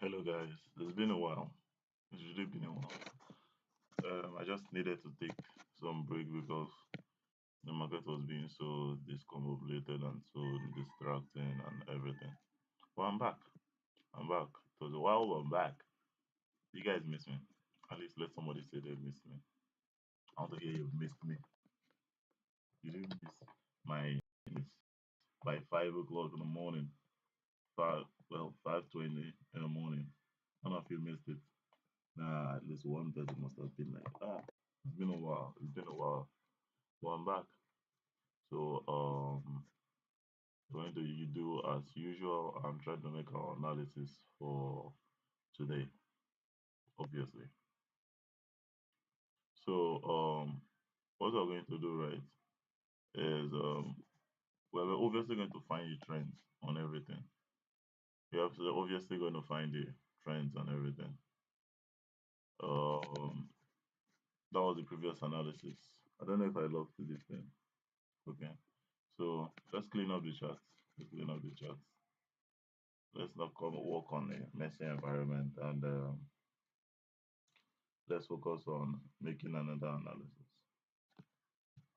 Hello guys, it's been a while. It's really been a while. I just needed to take some break because the market was being so discombobulated and so distracting and everything. But I'm back. I'm back. It was a while, but I'm back. You guys miss me. At least let somebody say they miss me. I want to hear you missed me. You didn't miss my miss by 5 o'clock in the morning. 5:20 in the morning. I don't know if you missed it. Nah, at least one person must have been like, it's been a while. It's been a while. But I'm back. So going to you do as usual. I'm trying to make our analysis for today, obviously. So what we're going to do right is well, we're obviously going to find the trends on everything. We're obviously going to find the trends on everything. Um, that was the previous analysis. I don't know if I logged to this thing. Okay. So let's clean up the charts. Let's clean up the charts. Let's not come work on a messy environment and let's focus on making another analysis.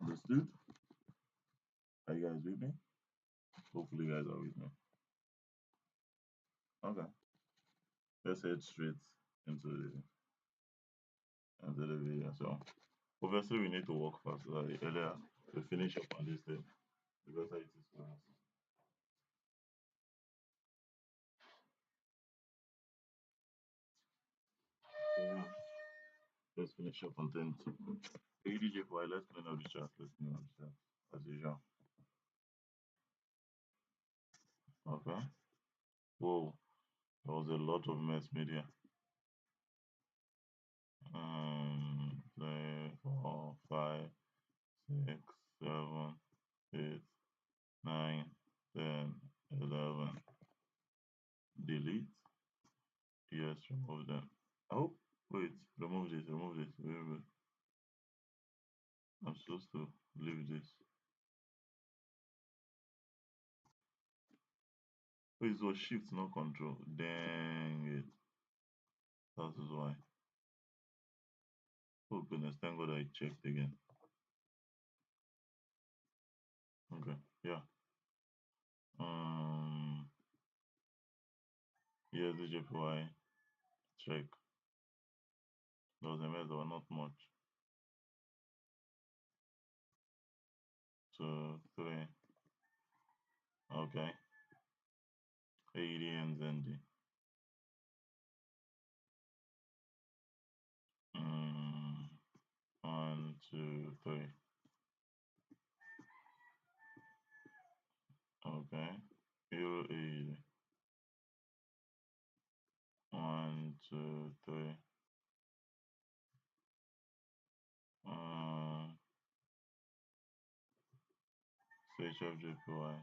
Understood? Are you guys with me? Hopefully, you guys are with me. Okay. Let's head straight into the video. So obviously we need to work fast. Like earlier, to finish up on this thing. The better it is for us. So yeah, let's finish up on 10. ADJ for let's clean up the chat. Let's clean up the chat as usual. Okay. Whoa, there was a lot of mass media. 5, 6, 7, 8, 9, 10, 11. Delete. Yes, remove them. Oh, wait, remove this, remove this. Wait, wait. I'm supposed to leave this. Wait, it was shift, not control. Dang it. That is why. Oh goodness, thank God I checked again. Okay, yeah. Um, here's the JPY. Check. There was a mess, but not much. 2, 3. Okay. 80 and Zendi. 1, 2, 3. Okay. Euro 80. 1, 2, 3. Uh, Switch of JPY.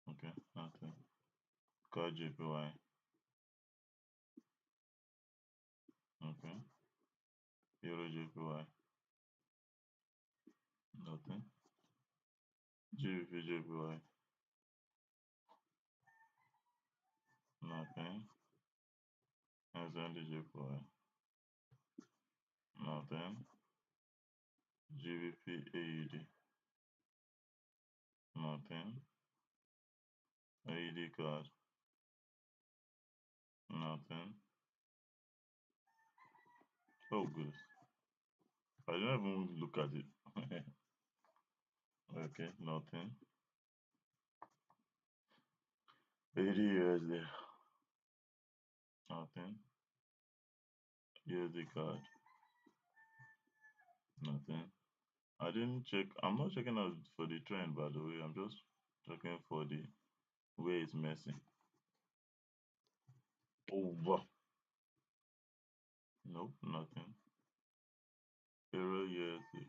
Okay, nothing. Card JPY. Okay. Euro JPY. Nothing. GBP JPY. Nothing. SND JPY. Nothing. GBP AED. Nothing. AED card. Nothing. Oh, good. I didn't even look at it. Okay, nothing. 80 USD. Nothing. USD card. Nothing. I didn't check. I'm not checking out for the trend, by the way. I'm just checking for the way it's messing. Over. Nope, nothing. Euro USD.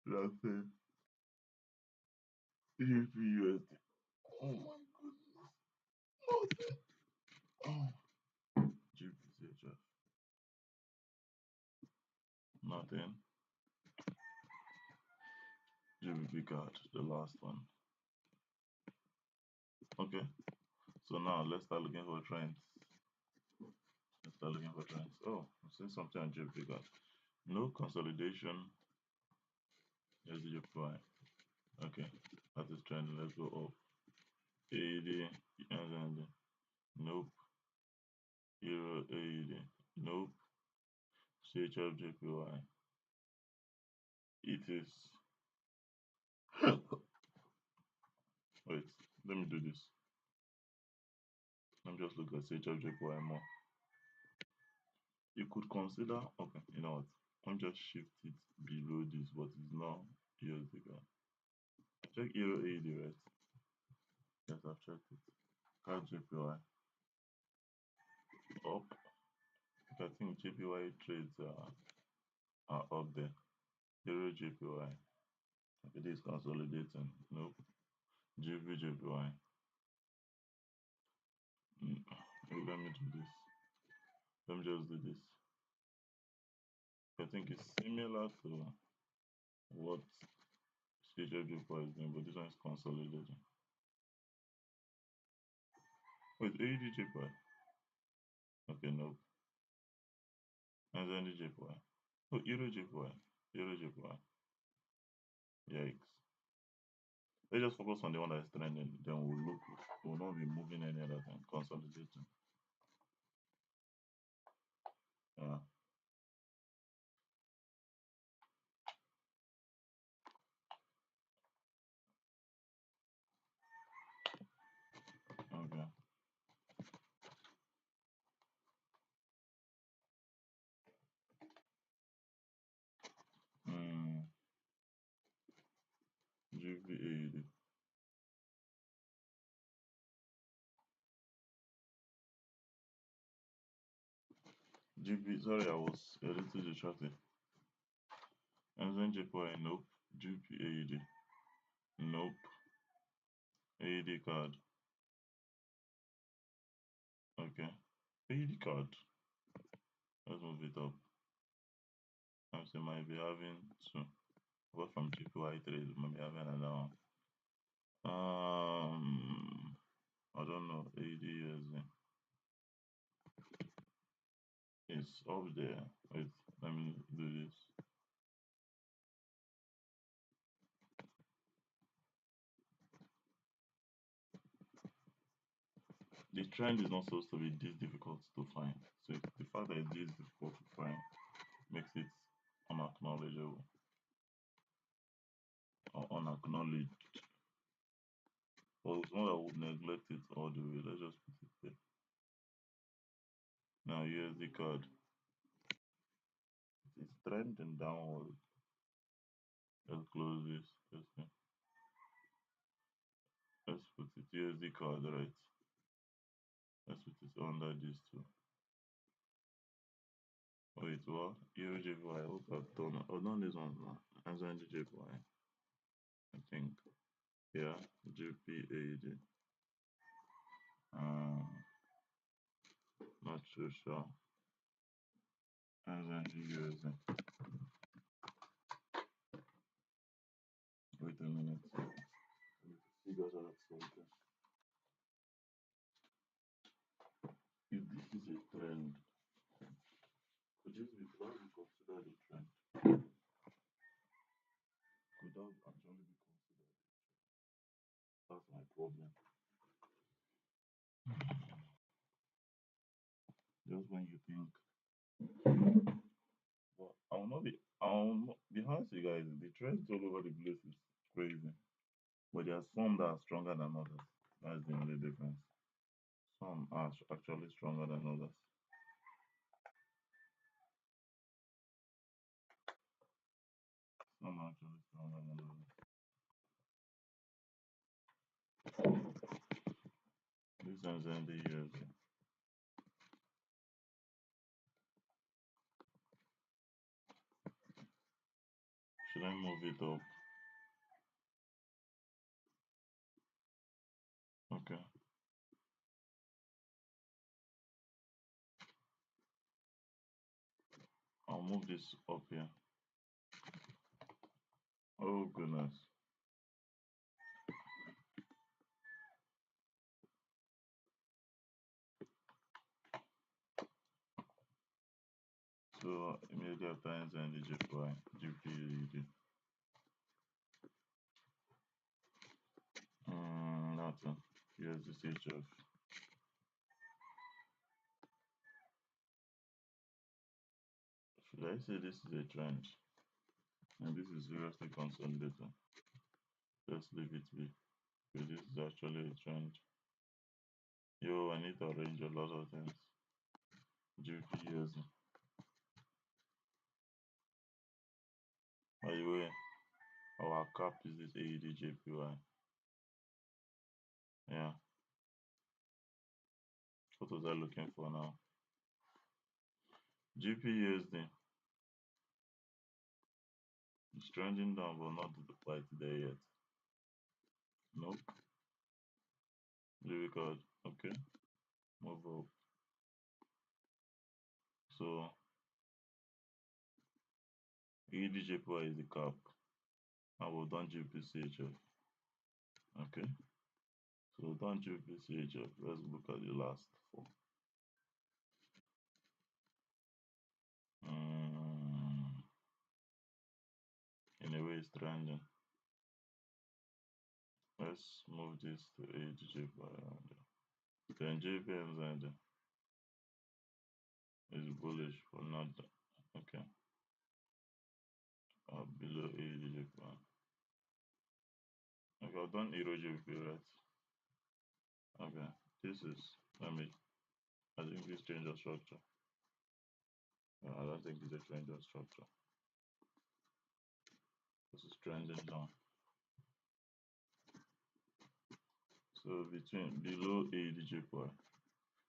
Nothing. GBP USD. Oh my goodness. Nothing. Oh. GBP CHF. Nothing. GBP card, the last one. Okay. So now let's start looking for trends. Let's start looking for trends. Oh, I'm seeing something on JP God. No consolidation. Here's the JPY. Okay, that is trending. Let's go up. AED and nope. Euro AED. Nope. CHF JPY. It is. Wait, let me do this. Let me just look at CHF JPY more. You could consider. Okay, you know what? Let me just shift it below this, but it's not USD. Check Euro AED, right? Yes, I've checked it. Card JPY up. I think JPY trades are up there. Euro JPY. It is consolidating. Nope. GV JPY. Let me do this. Let me just do this. I think it's similar to what CHF JPY is doing, but this one is consolidating. Wait, AED JPY. Okay, nope. And then the JPY. Oh, Euro JPY. Euro JPY. Yikes. Let's just focus on the one that is trending. Then we'll not be moving any other thing. Consolidating. Yeah. Okay. Hmm. GV sorry, I was a little distracted. And then JPY, nope. GP nope. AED card, okay. AED card, let's move it up. I might be having two. Apart from GPY trade, might be having another one. I don't know. AED USD. It's up there. Wait, let me do this. The trend is not supposed to be this difficult to find. So the fact that it is difficult to find makes it unacknowledgeable or unacknowledged. But it's not that would neglect it all the way. Let's just put it there. Now here's the card. It's trending downward. Let's close this. Let's put it. Here's the card, right? Let's put it under this too. Wait, what? Euro JPY. I hope I've done this one now. I'm going to JPY. I think. Yeah, GPAD. Not too sure. I'm going to use it. Wait a minute. Figure out something. If this is a trend, could this be considered a trend? Could that actually be considered? That's my problem. Just when you think, but I will not be honest with you guys, the trends all over the place is crazy. But there are some that are stronger than others. That's the only difference. Some are actually stronger than others. Some are actually stronger than others. This one's in the years. Should I move it up? Okay. I'll move this up here. Oh goodness. immediately after entering the GPY, GPUED. Nothing. Here's the CHF. Should I say this is a trend? And this is seriously consolidating. Just leave it be. Because this is actually a trend. Yo, I need to arrange a lot of things. GPUs. By the way, our cap is this AED JPY. Yeah. What was I looking for now? GPUSD. It's trending down, but not quite there yet. Nope. Difficult. Okay. Move up. So EDJPY is the cap. And we've done GPCHF. Okay. So we've done GPCHF. Let's look at the last four. Mm, in a way, it's trending. Let's move this to EDJPY around there. Then JPNZ is bullish for not. Okay. Below EDJPY. Okay, I've done Euro GBP, right? Okay. This is, I think this change of structure. I don't think it's a change of structure. This is trending down. So between below ADJPY.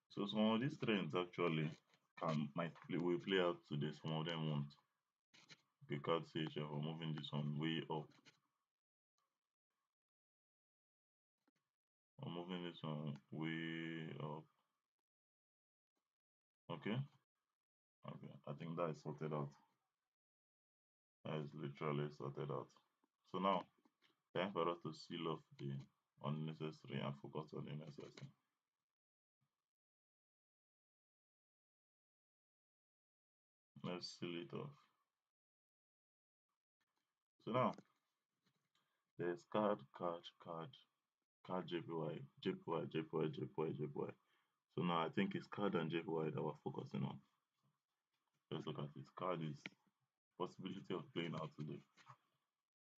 So some of these trends actually will play out today. Some of them won't. Because CHF are moving this one way up. I'm moving this one way up. Okay. Okay. I think that is sorted out. That is literally sorted out. So now time for us to seal off the unnecessary and focus on the necessary. Let's seal it off. So now there's card JPY, JPY, JPY, JPY, JPY. So now I think it's card and JPY that we're focusing on. Let's look at it. Card is possibility of playing out today.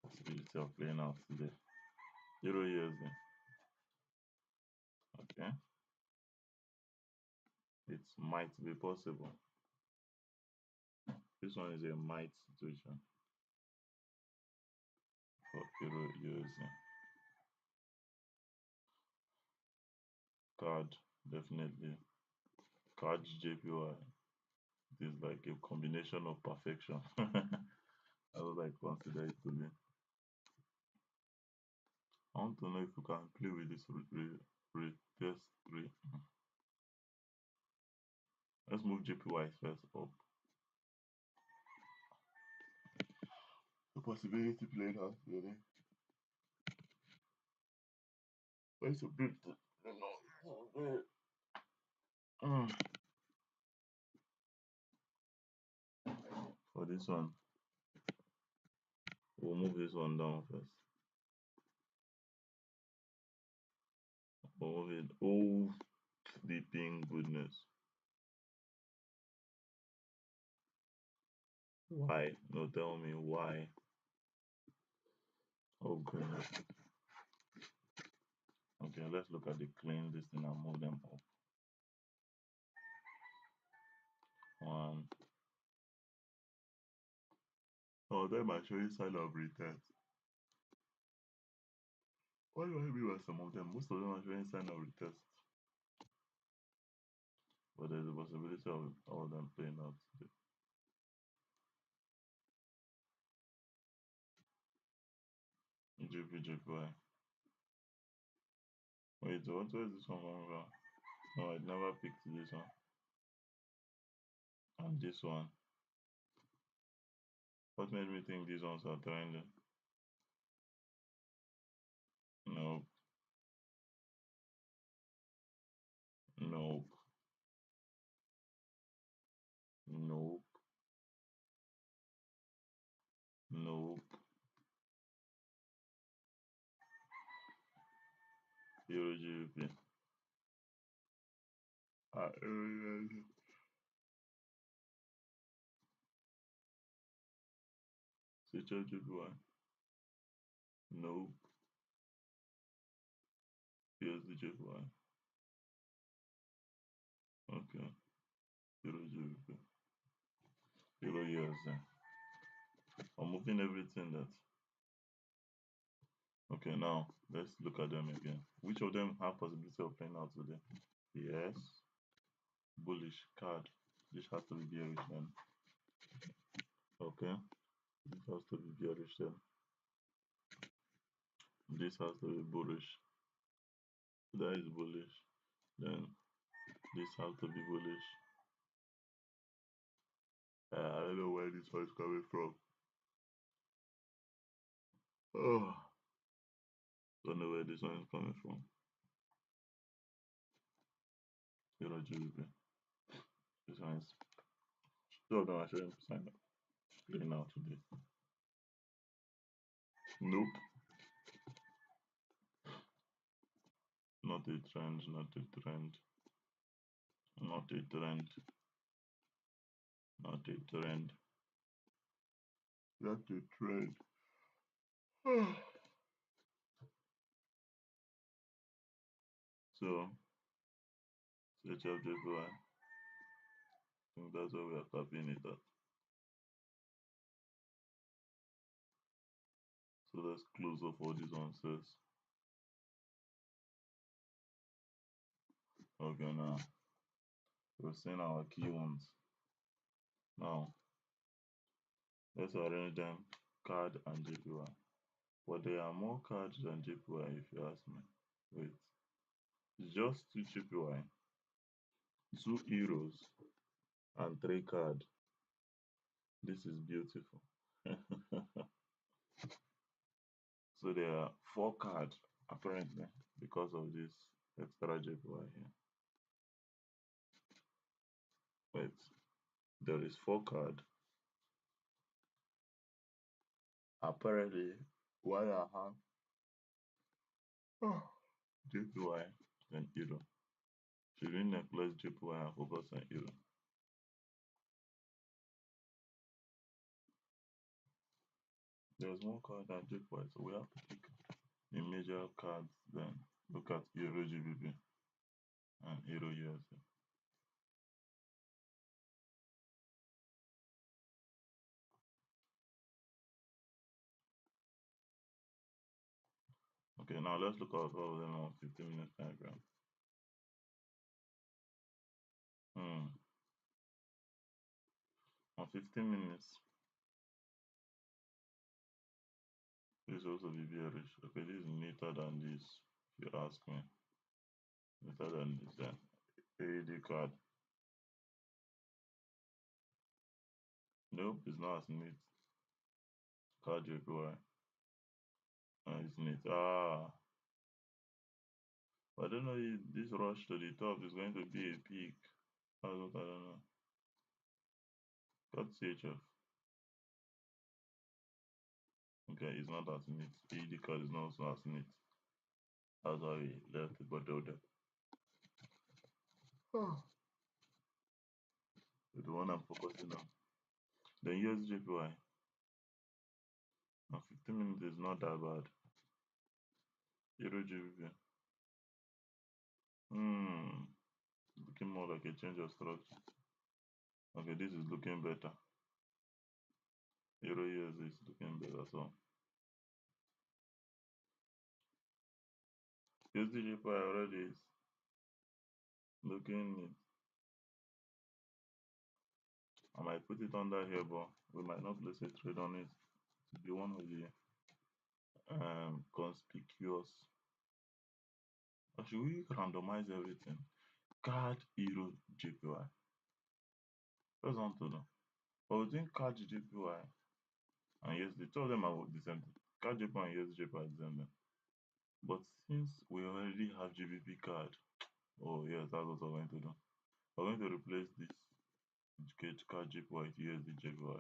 Possibility of playing out today. Euro USD. Okay. It might be possible. This one is a might situation for Euro USD. Card, definitely. Card JPY. It is like a combination of perfection. I would like consider it to be. I want to know if you can play with this retest three. Let's move JPY first up. The possibility played out really. Where's a bit, for this one, we'll move this one down first. We'll move it. Oh, sleeping goodness. Why? No, tell me why. Oh goodness. Okay, let's look at the clean this thing and move them up. One. Oh, them are showing sign of retest. What do I mean by some of them? Most of them are showing sign of retest. But there's a possibility of all of them playing out today. GPGPY. Wait, what was this one coming from? No, I never picked this one. And this one. What made me think these ones are trending? Nope. Nope. Nope. Euro GBP. Euro USD. CHF JPY. Nope. USD JPY. Okay. Euro GBP. Euro USD. I'm moving everything that. Okay, now let's look at them again. Which of them have possibility of playing out today? Yes. Bullish card. This has to be bearish then. Okay. This has to be bearish then. This has to be bullish. That is bullish. Then this has to be bullish. I don't know where this one is coming from. Oh, don't know where this one is coming from. You know, GBP. This one is. Two of them are showing sign up. Playing out today. Nope. Not a trend. Not a trend. Not a trend. Not a trend. Not a trend. So, search up JPY. I think that's where we are tapping it at. So let's close off what this one says. Okay, now we're seeing our key ones. Now let's arrange them card and JPY. But there are more cards than JPY if you ask me. Wait, it's just two JPY, 2 euros, and 3 card. This is beautiful. So there are 4 cards apparently because of this extra JPY here. Wait, there is 4 card. Apparently, 1.5 JPY and euro. Should we neglect JPY and focus on euro? There's more card than JPY, so we have to pick the major cards then. Look at euro GBP and euro USD. Okay, now let's look at all of them on 15-minute diagram. Hmm. On 15 minutes, this also be bearish. Okay, this is neater than this, if you ask me. Neater than this then. AED card. Nope, it's not as neat. Card JPY. It's neat. I don't know if this rush to the top is going to be a peak. That's what I don't know. Got CHF. Okay, it's not as neat. AED card is not so as neat. That's why we left it, but there. The one I'm focusing on. Then USJPY. Now 15 minutes is not that bad. Euro GBP. Looking more like a change of structure. Okay, this is looking better. Euro USD is looking better. So USDJPY already is looking neat. I might put it under here, but we might not place a trade on it to be one of the conspicuous. Or should we randomize everything? Card Euro JPY. Just want to know. But between card JPY and USD, two of them are the same thing. Card JPY and USD JPY are the same thing. But since we already have GBP card, oh yes, that's what we're going to do. We're going to replace this card JPY with USD JPY.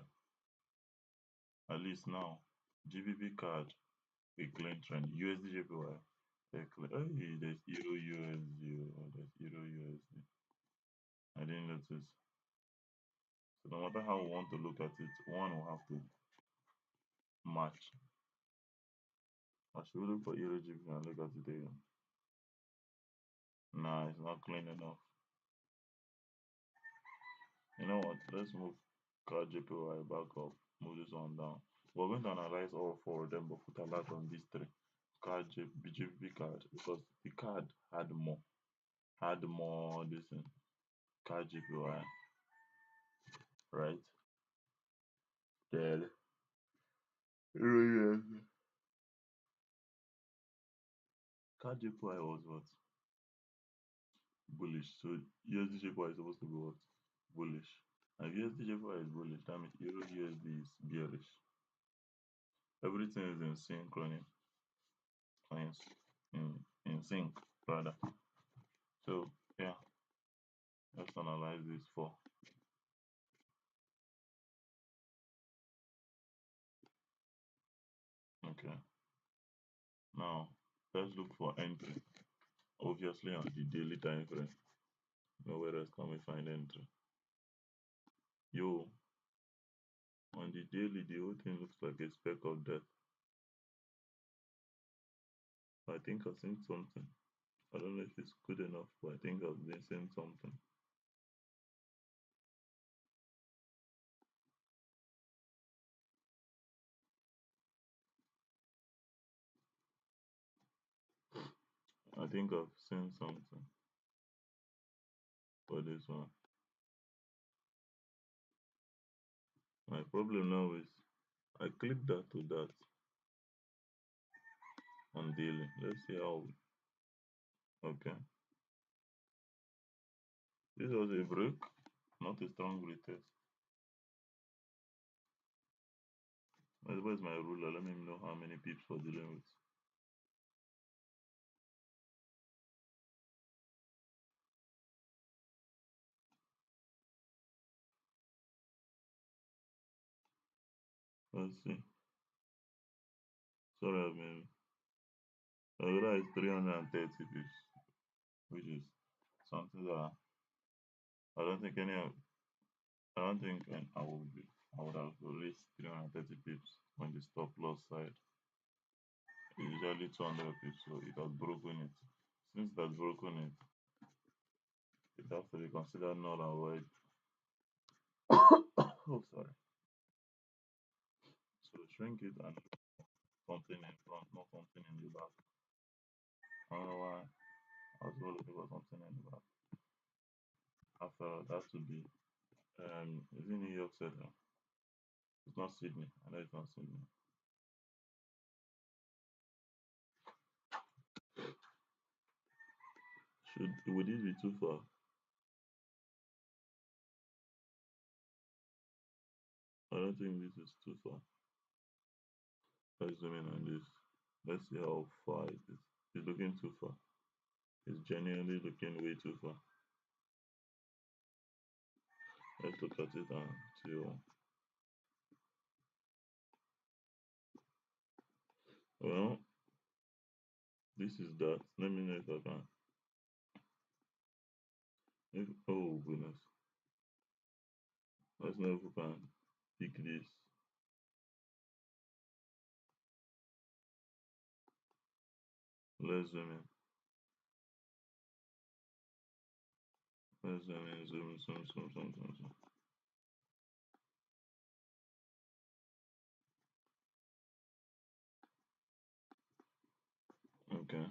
At least now, GBP card a clean trend, USD JPY Hey, there's Euro USD. Oh, there's Euro USD. I didn't notice. So no matter how we want to look at it, one will have to match. I should look for Euro GBP and look at it again. Nah, it's not clean enough. You know what? Let's move card JPY back up. Move this one down. We're going to analyze all four of them, but put a lot on these three. Card GBP card because the card had more this thing. Card JPY, right? Then card JPY was what? Bullish. So USD JPY is supposed to be what? Bullish. And if USD JPY is bullish, that means Euro USD is bearish. Everything is in synchrony. In sync rather. So yeah, let's analyze this for. Okay. Now let's look for entry. Obviously on the daily time frame. Nowhere else can we find entry. Yo, on the daily the whole thing looks like a speck of death. I think I've seen something. I don't know if it's good enough, but I think I've been seeing something. I think I've seen something for this one. My problem now is I click that to that on daily. Let's see how. Okay. This was a break, not a strong retest. Where's my ruler? Let me know how many pips we're dealing with. Let's see. Sorry, I mean, the ruler is 330 pips, which is something that I don't think any of, I don't think I would have released 330 pips on the stop loss side. It's usually 200 pips, so it has broken it. Since it has broken it, it has to be considered null and void. Oh, sorry. So shrink it and something in front, not something in the back. I don't know why I was looking for something in the back. After all, that would be is it New York City? It's not Sydney. I know it's not Sydney. Would this be too far? I don't think this is too far. Let's zoom in on this. Let's see how far it is. It's looking too far. It's genuinely looking way too far. Let's look at it and see. Well, this is that. Let me know if I can. Oh goodness. Let's know if we can pick this. Let's zoom in. Let's zoom in. Zoom. Okay.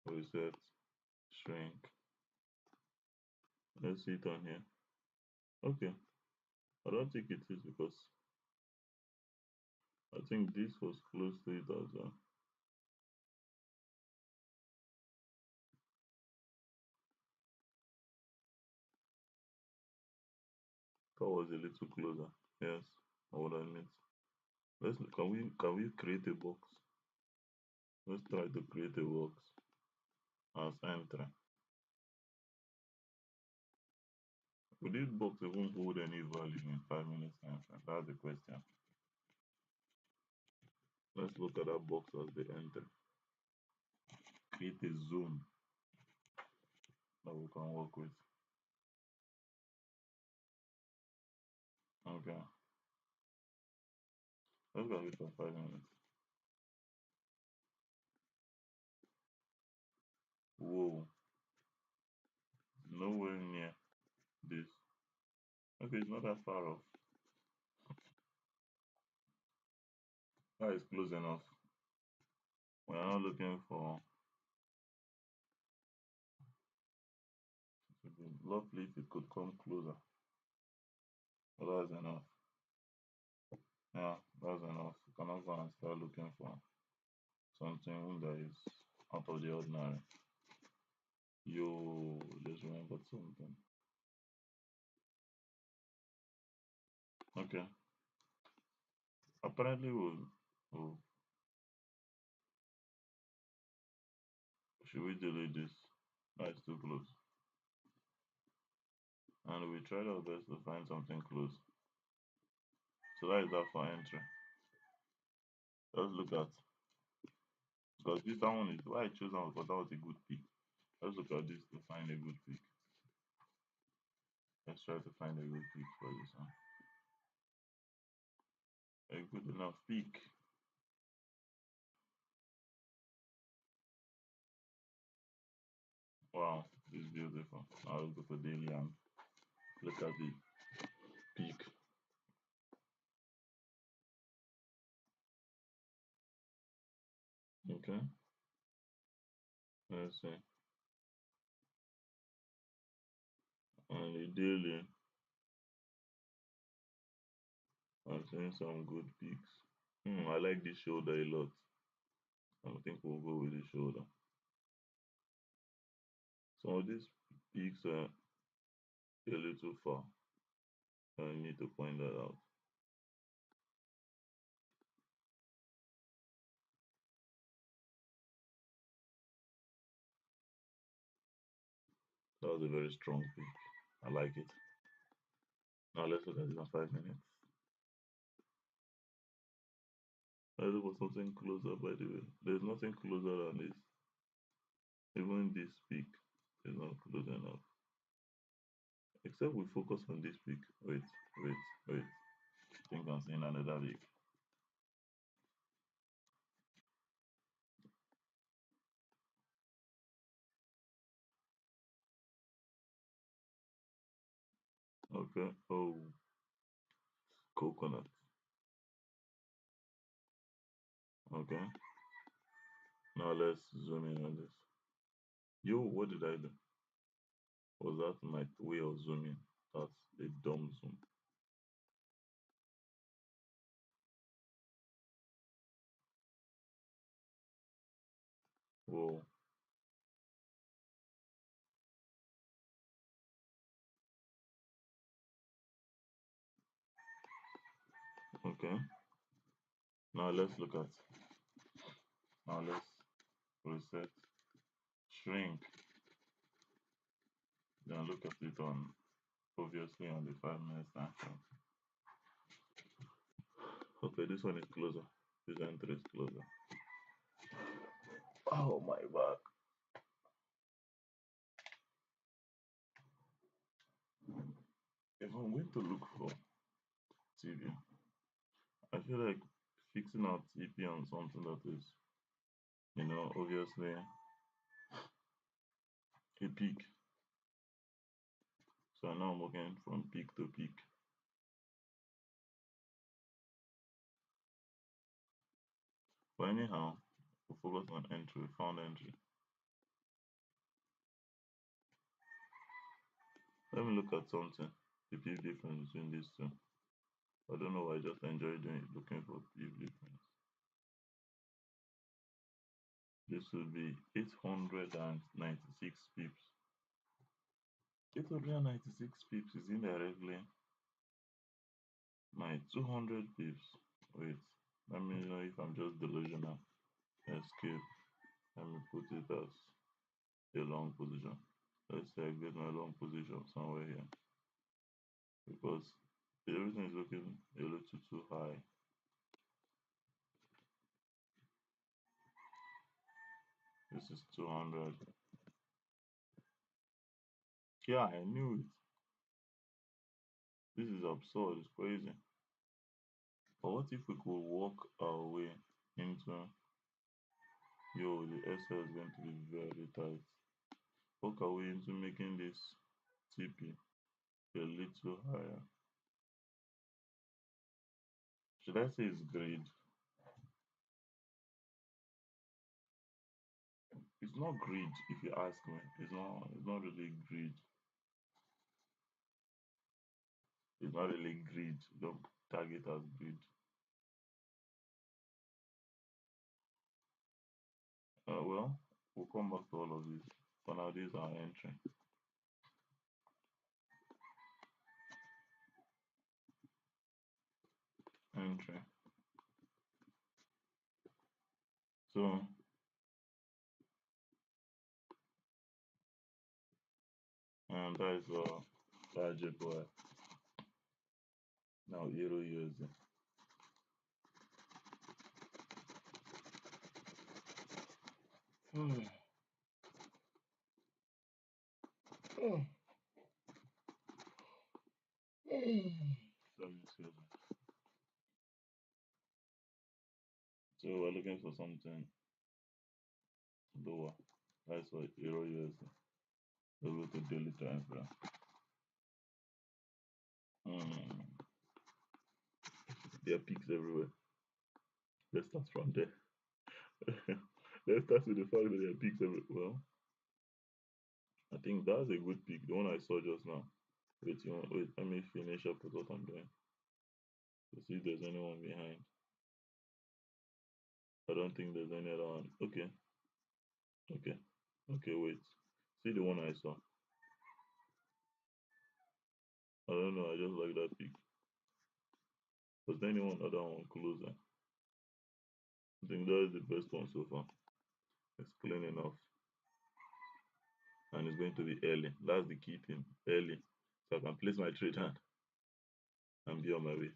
Reset. Shrink. Let's see it on here. Okay. I don't think it is because I think this was close to it as well. That was a little closer. Yes, I would admit. Let's can we create a box? Let's try to create a box as entry. Would this box even hold any value in 5 minutes time frame? That's the question. Let's look at that box as the entry. create a zone that we can work with. Okay. Let's go it for 5 minutes. Whoa, nowhere near this. Okay, it's not that far off. That is close enough. We are not looking for it would be lovely if it could come closer. But that's enough. Yeah, that's enough. You cannot go and start looking for something that is out of the ordinary. You just remembered something. Okay. Apparently we'll should we delete this? That's too close. And we tried our best to find something close. So that is that for entry. Let's look at because this that one is why I chose that one because that was a good pick. Let's look at this to find a good pick. Let's try to find a good pick for this one. A good enough pick. Wow, this is beautiful. Now let's go to daily and look at the peak. Okay, let's see. And the daily, I'm seeing some good peaks. I like this shoulder a lot. I think we'll go with the shoulder. Some of these peaks are a little far. I need to point that out. That was a very strong peak. I like it. Now let's look at it in 5 minutes. I look for something closer, by the way. There's nothing closer than this. Even this peak is not close enough. Except we focus on this peak. Wait, wait, wait. I think I'm seeing another peak. Okay. Oh, coconut. Okay. Now let's zoom in on this. Yo, what did I do? Was that my way of zooming? That's a dumb zoom. Whoa. Okay. Now let's look at. Now let's reset, shrink, then look at it on obviously on the 5 minutes snapshot. Okay, this one is closer. This entry is closer. Oh my back. If I'm going to look for TV, I feel like fixing out TP on something that is, obviously a peak. So now I'm working from peak to peak. But anyhow, we focus on entry, found entry. Let me look at something. The peak difference between these two. I don't know why I just enjoy doing it, looking for peak difference. This will be 896 pips. 896 pips is indirectly my 200 pips. Wait, let me know if I'm just delusional. Escape. Let me put it as a long position. Let's say I get my long position somewhere here because everything is looking a little too high. This is 200. Yeah, I knew it. This is absurd. It's crazy. But what if we could walk our way into, yo, the SL is going to be very tight. Walk our way into making this TP a little higher. Should I say it's greed? It's not greed, if you ask me. It's not really greed. It's not really greed. Don't target as greed. Well, we'll come back to all of this. For now, this is our entry. Entry. So, that is Raja boy. Now, Euro USD. Sorry, excuse me. So, we're looking for something lower. That's what Euro USD. We'll go to daily time frame. Hmm. There are peaks everywhere. Let's start from there. Let's start with the fact that there are peaks everywhere. Well, I think that's a good peak. The one I saw just now. Wait, let me finish up with what I'm doing to see if there's anyone behind. I don't think there's any other one. Okay, okay, okay, wait. See the one I saw. I don't know, I just like that peak. Was there anyone other one closer? I think that is the best one so far. It's clean enough. And it's going to be early. That's the key thing. Early. So I can place my trade hand and be on my way.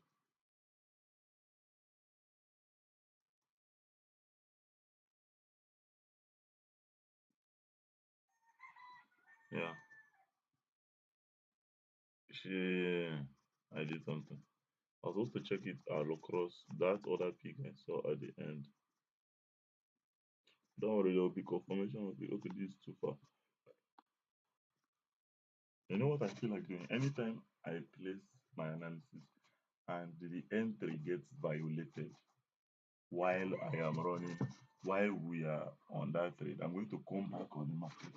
Yeah. She I did something. I was supposed to check it all across that other peak I saw at the end. Don't worry, there will be confirmation of it. Okay, this is too far. You know what I feel like doing? Anytime I place my analysis and the entry gets violated while I am running, while we are on that trade, I'm going to come back on the market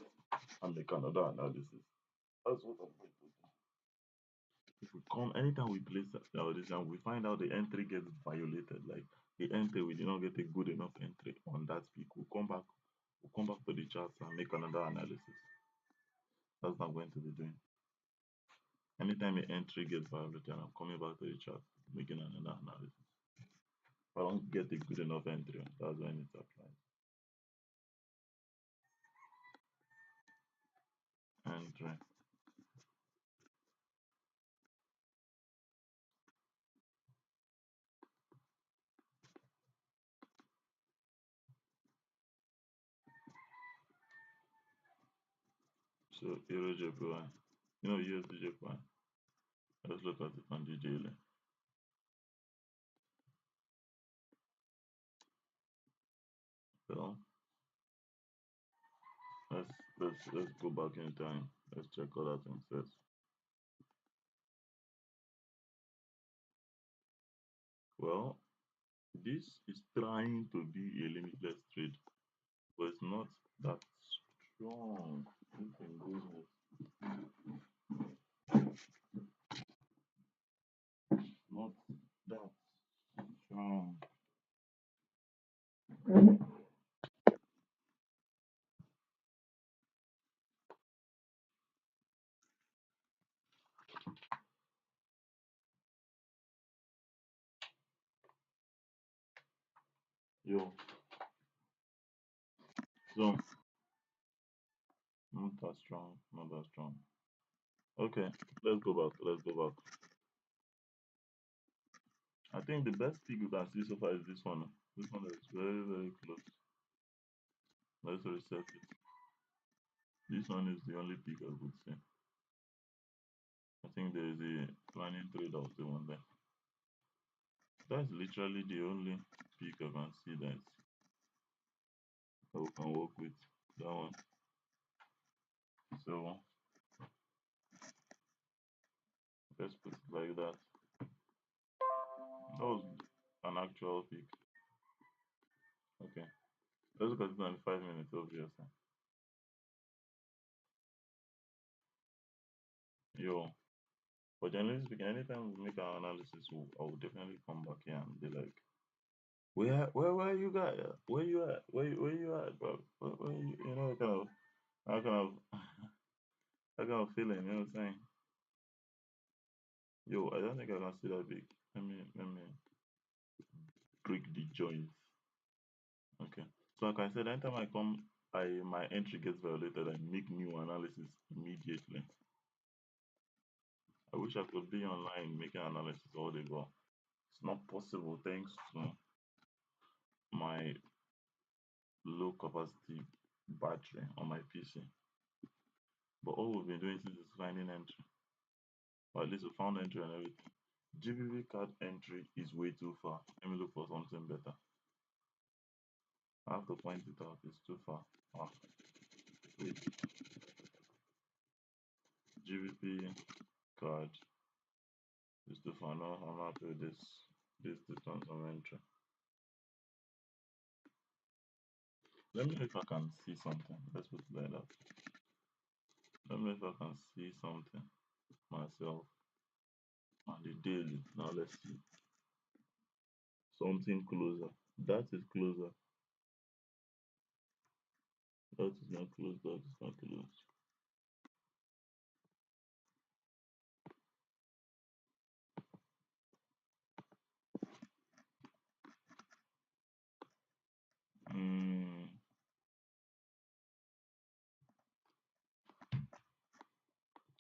and make another analysis. That's what I'm going to do. If we come, anytime we place this and we find out the entry gets violated, like the entry, we did not get a good enough entry on that peak, we'll come back to the charts and make another analysis. That's what I'm going to be doing. Anytime an entry gets violated, I'm coming back to the chart, making another analysis. If I don't get a good enough entry, that's when it applies. Entry. So Euro JPY. You know USD JPY. Let's look at it on the daily. Well, let's go back in time. Let's check other things first. Well, this is trying to be a limitless trade, but it's not that strong. You can go not that strong. Yo, so not that strong, not that strong. Okay, let's go back. Let's go back. I think the best pick you can see so far is this one. This one is very, very close. Let's reset it. This one is the only pick I could see. I think there is a planning trade off the one there. That's literally the only pick I can see that we can work with. That one. So let's put it like that. That was an actual pick. Okay. Let's look at it in 5 minutes, obviously. Yo. But generally speaking, anytime we make our analysis, I will definitely come back here and be like, where you got? Where you at? Where you at, bro? Where you, that kind of, that kind of feeling, you know what I'm saying? Yo, I don't think I can see that big. Let me break the joints. Okay. So like I said, anytime I come, my entry gets violated, I make new analysis immediately. I wish I could be online making analysis all day, but it's not possible thanks to my low capacity battery on my PC. But all we've been doing since is finding entry, or at least we found entry and everything. GBV card entry is way too far. Let me look for something better. I have to point it out. It's too far. Ah, wait. GBP card is too far. No, I'm happy with this distance of entry. Let me know if I can see something. Let's put it like that. Let me know if I can see something myself on the daily. Now let's see. Something closer. That is closer. That is not close. That is not close. Mm,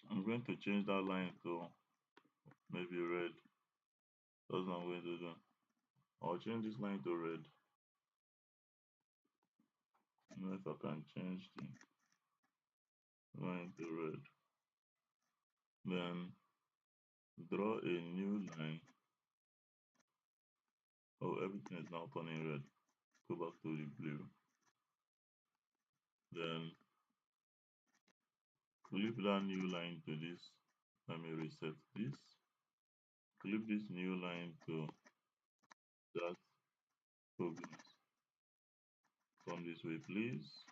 I'm going to change that line to maybe red. That's not going to do. I'll change this line to red. And if I can change the line to red, then draw a new line. Oh, everything is now turning red. Go back to the blue. Then clip that new line to this. Let me reset this. Clip this new line to that progress. Come this way, please.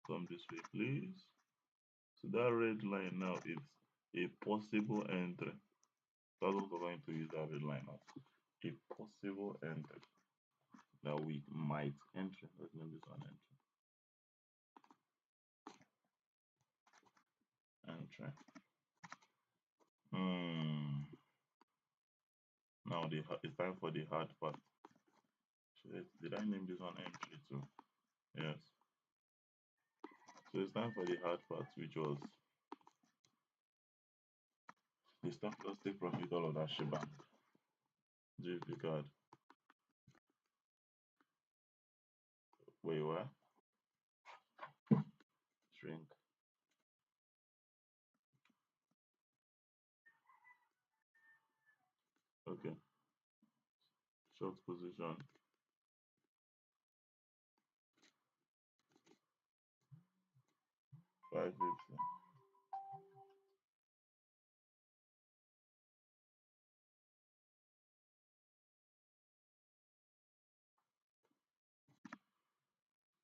Come this way, please. So that red line now is a possible entry. That's what we're going to use that red line now. A possible entry that we might enter. Let's name this one entry. Entry. Hmm. Now it's time for the hard part. Did I name this one entry too? Yes. So it's time for the hard part, which was the stop loss take profit all of that shebang. GP card. Wait, what? Shrink. Okay. Short position. 550.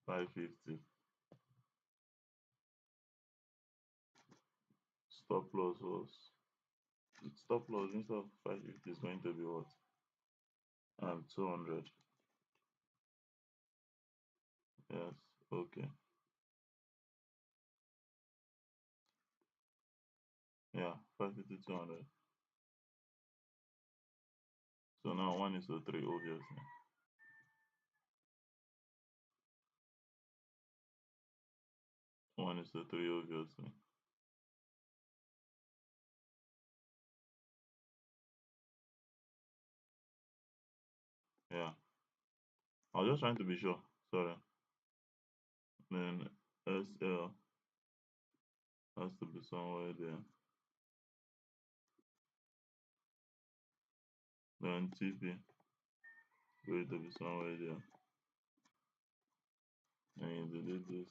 550. Stop loss was stop loss instead of 550 is going to be what? 200. Yes. Okay. Yeah. 550, 200. So now 1 is to 3, obviously. 1 is to 3, obviously. Yeah. I was just trying to be sure. Sorry. Then SL has to be somewhere there. Then TP going to be somewhere there. And you delete this.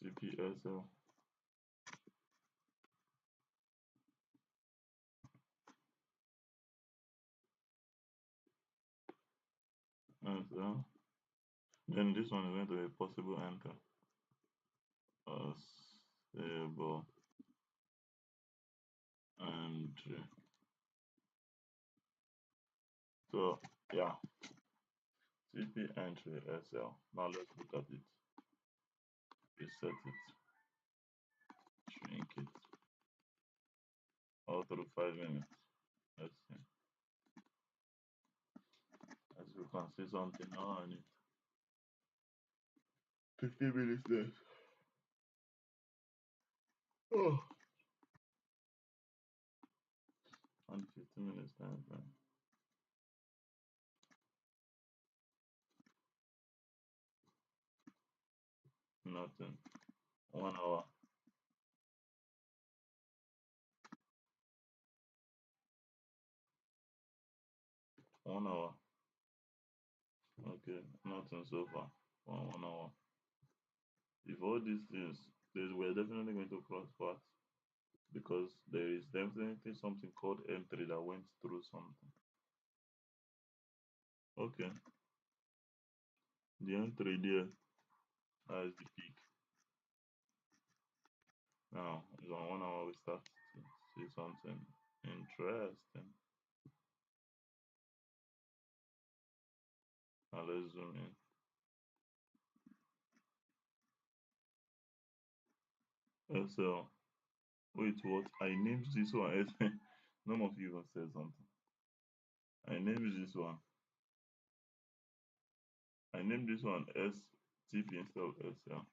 TPSL. SL. Then this one is going to be a possible anchor. Stable and so yeah, TP entry SL. Now let's look at it. Reset it, shrink it all through 5 minutes. Let's see. As you can see something now on it. 50 minutes left. Oh, and 50 minutes time frame. Nothing. 1 hour. 1 hour. Okay, nothing so far. 1 hour. If all these things, we're definitely going to cross paths because there is definitely something called entry that went through something. Okay, the entry there has the peak. Now, it's on 1 hour, we start to see something interesting. Now, let's zoom in. So, wait, what? I named this one. None of you even said something. I named this one. I named this one STP instead of SL.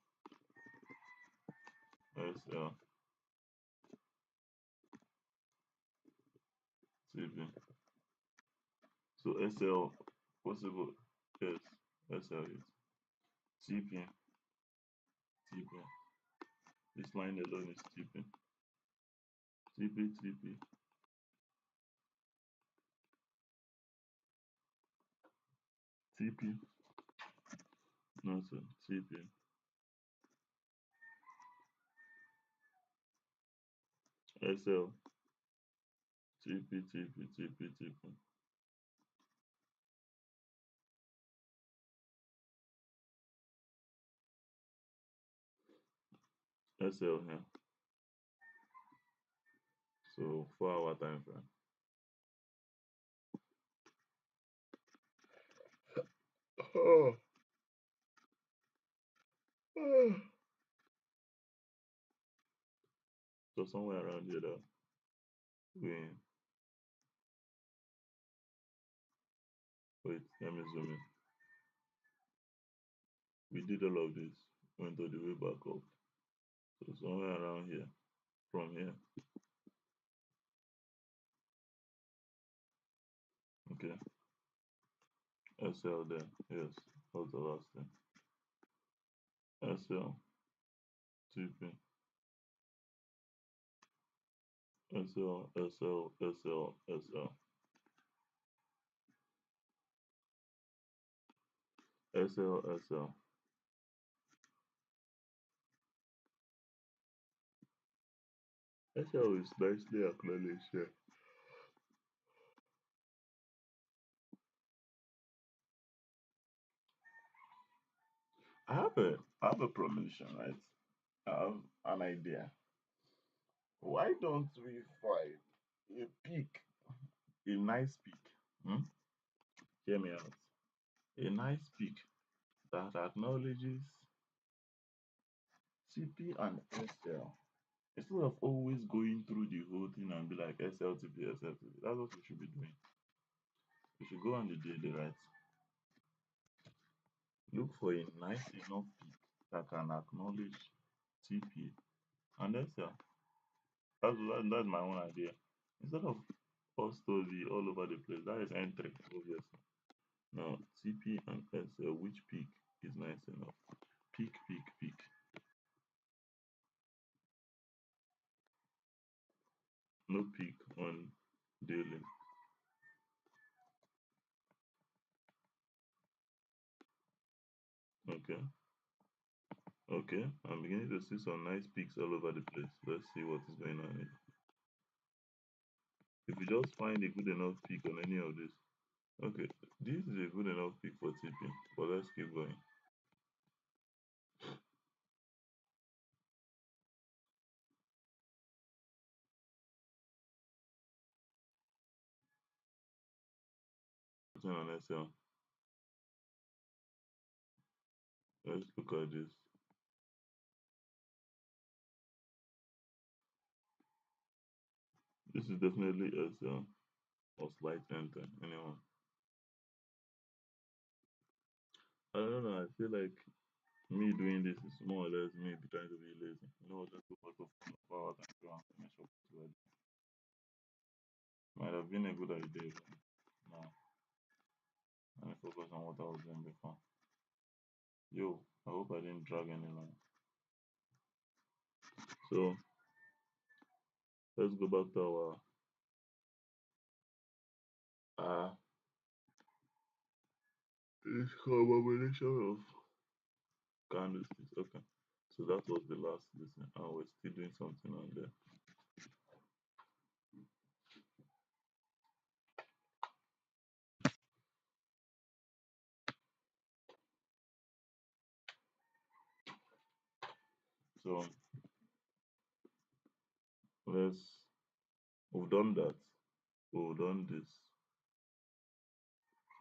SL TP. So SL possible. Yes, SL is TP. TP. This line alone is TP. TP. TP. TP. No, sir. TP. SL. TP. TP. TP. TP. SL here. So 4 hour time frame. Oh. So somewhere around here though. We wait, let me zoom in. We did all of this, went all the way back up. So somewhere around here, from here. Okay. SL there. Yes. That's the last thing. SL, TP, SL, SL, SL, SL, SL, SL. SL is nicely acknowledged here. I have a premonition, right? I have an idea. Why don't we find a peak, a nice peak? Hmm? Hear me out. A nice peak that acknowledges CP and SL. Instead of always going through the whole thing and be like SLTP, SLTP, that's what we should be doing. We should go on the daily, right? Look for a nice enough peak that can acknowledge TP and SL. That's my own idea. Instead of us to be all over the place, that is entry, obviously. Now, TP and SL, which peak is nice enough? Peak, peak, peak. No peak on daily. Okay. Okay. I'm beginning to see some nice peaks all over the place. Let's see what is going on here. If you just find a good enough peak on any of this. Okay. This is a good enough peak for TP. But let's keep going. Turn on SL. Let's look at this. This is definitely SL or slight enter. Anyone. I don't know. I feel like me doing this is more or less me trying to be lazy. You know, just go for power and go and finish up together. Might have been a good idea. But no, let me focus on what I was doing before. Yo, I hope I didn't drag any line. So let's go back to our uh this combination of candlesticks. Okay. So that was the last listen. And we're still doing something on there. So let's we've done that. We've done this.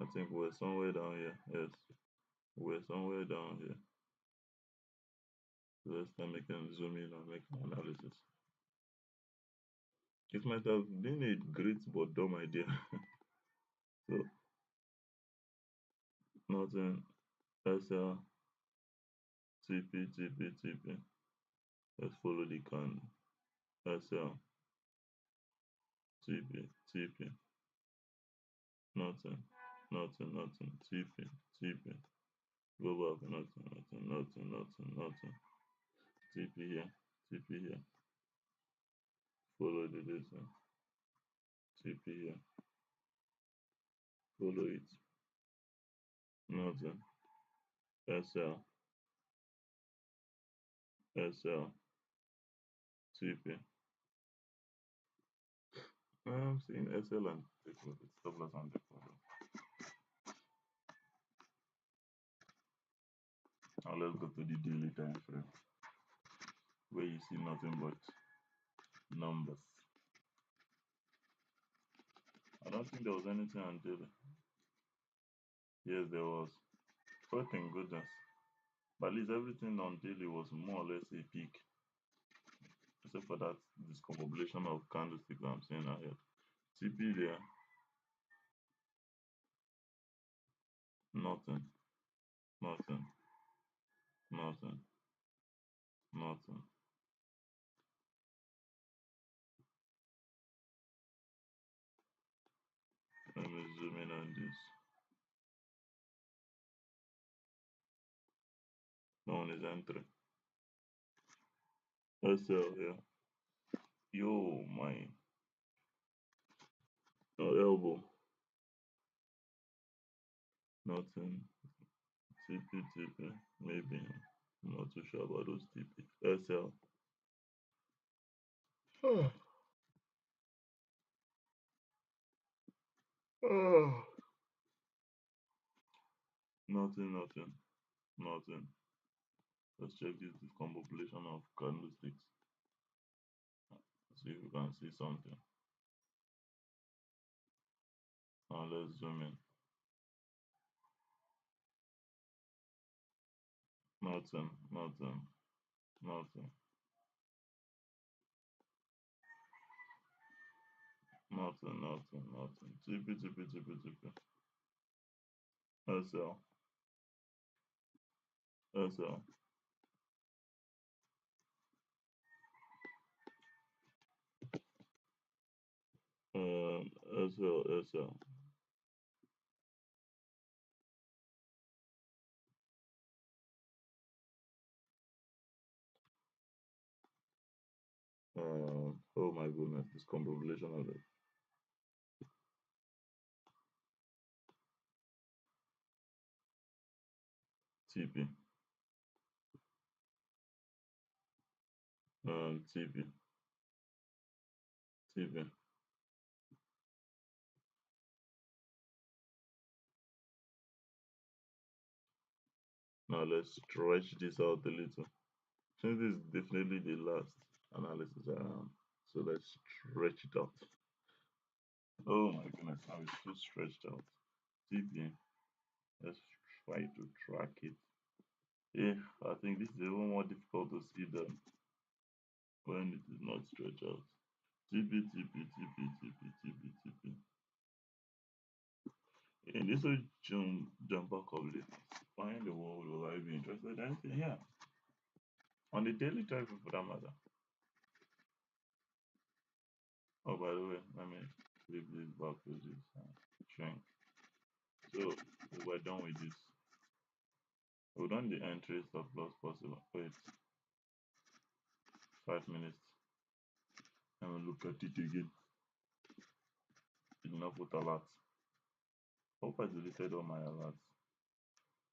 I think we're somewhere down here. Yes. We're somewhere down here. So let's start making zoom in and make an analysis. It might have been a great but dumb idea. So nothing SL TP TP TP. Let's follow the can SL TP TP. Nothing. Nothing. Nothing. TP TP. Go back. Nothing. Nothing. Nothing. Nothing. Nothing. TP here. TP here. Follow the distance. TP here. Follow it. Nothing. SL SL TP. I'm seeing SL and take profit. Stop loss and take profit. Now let's go to the daily time frame where you see nothing but numbers. I don't think there was anything on daily. Yes, there was. Oh, thank goodness. But at least everything on daily was more or less a peak, except for that discombobulation of candlestick that I'm seeing ahead. TP there, nothing, nothing, nothing, nothing. Let me zoom in on this. No one is entering. SL here. Yo, my no elbow, nothing. TP, TP, maybe. I'm not too sure about those TP. SL. Nothing, nothing, nothing. Let's check this discombobulation of candlesticks. See if we can see something. Now let's zoom in. Nothing, nothing, nothing, nothing, nothing, nothing. TP, TP, TP, TP. SL, SL. SL, SL. Oh my goodness, this confabulation of the TP. TP. TP. Now let's stretch this out a little. Since this is definitely the last analysis, so let's stretch it out. Oh my goodness, now it's too stretched out. TP. Let's try to track it. Yeah, I think this is even more difficult to see than when it is not stretched out. TP, TP, TP, TP, TP, TP. In this will jump back of this. Why in the world will I be interested in anything here? On the daily traffic for that matter. Oh, by the way, let me flip this back to this shrink. So we're done with this. We've done the entry stop loss possible. Wait, 5 minutes. Let me look at it again. It did not put alerts. Hope I deleted all my alerts.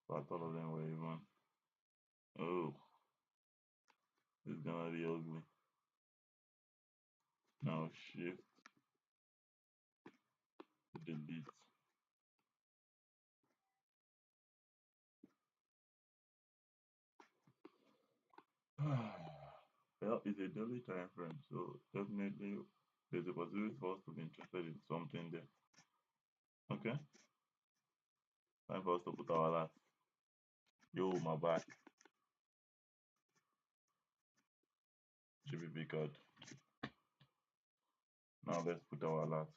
But all of them were even. Oh, it's gonna be ugly. Now shift delete. Well, it's a daily time frame, so definitely there's a possibility for us to be interested in something there. Okay, time for us to put our last. Yo, my back. GBP card. Now let's put our last.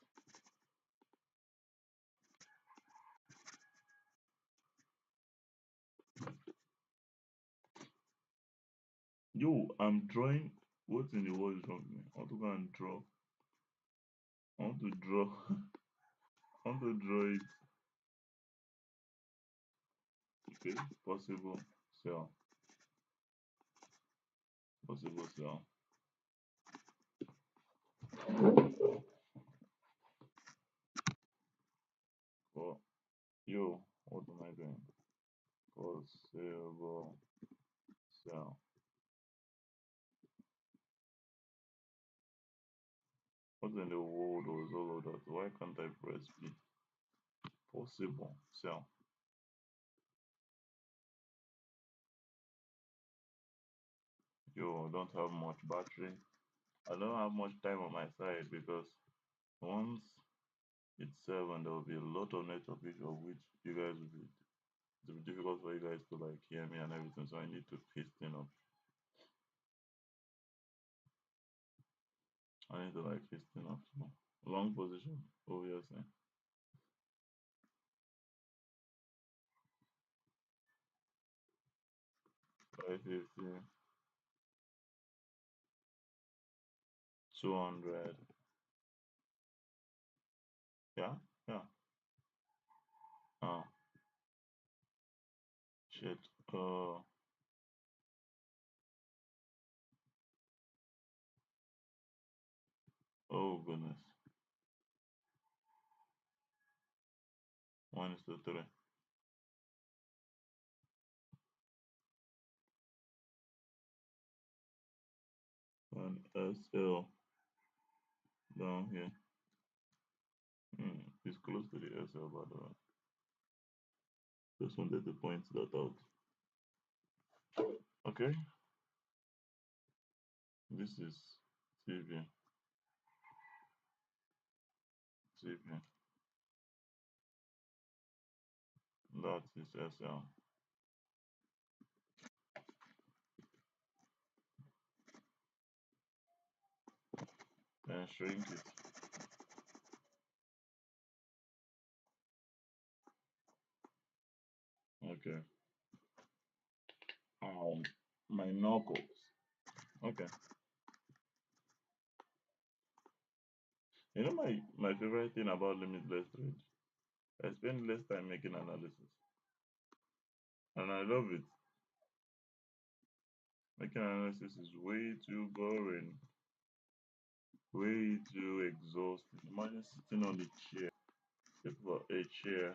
Yo, I'm drawing. What in the world is wrong with me? I want to go and draw. I want to draw. I want to draw it. Okay, possible sell. Possible sell. Oh, yo, what am I doing? Possible sell. What in the world was all of that? Why can't I press B? Possible sell. Yo, I don't have much battery. I don't have much time on my side because once it's 7, there will be a lot of network issues of which you guys will be it will be difficult for you guys to like hear me and everything. So I need to hasten up. I need to like hasten up. So long position, obviously. 550, 200. Yeah, yeah. Oh shit. Uh, oh goodness. 1:3. And SL down here. It's close to the SL by the way. Just wanted to point that out. Okay, this is TV. TV. That is SL. Then shrink it. Okay. My knuckles. Okay. You know my favorite thing about limitless trade? I spend less time making analysis. And I love it. Making analysis is way too boring. Way too exhausting. Imagine sitting on the chair, for a chair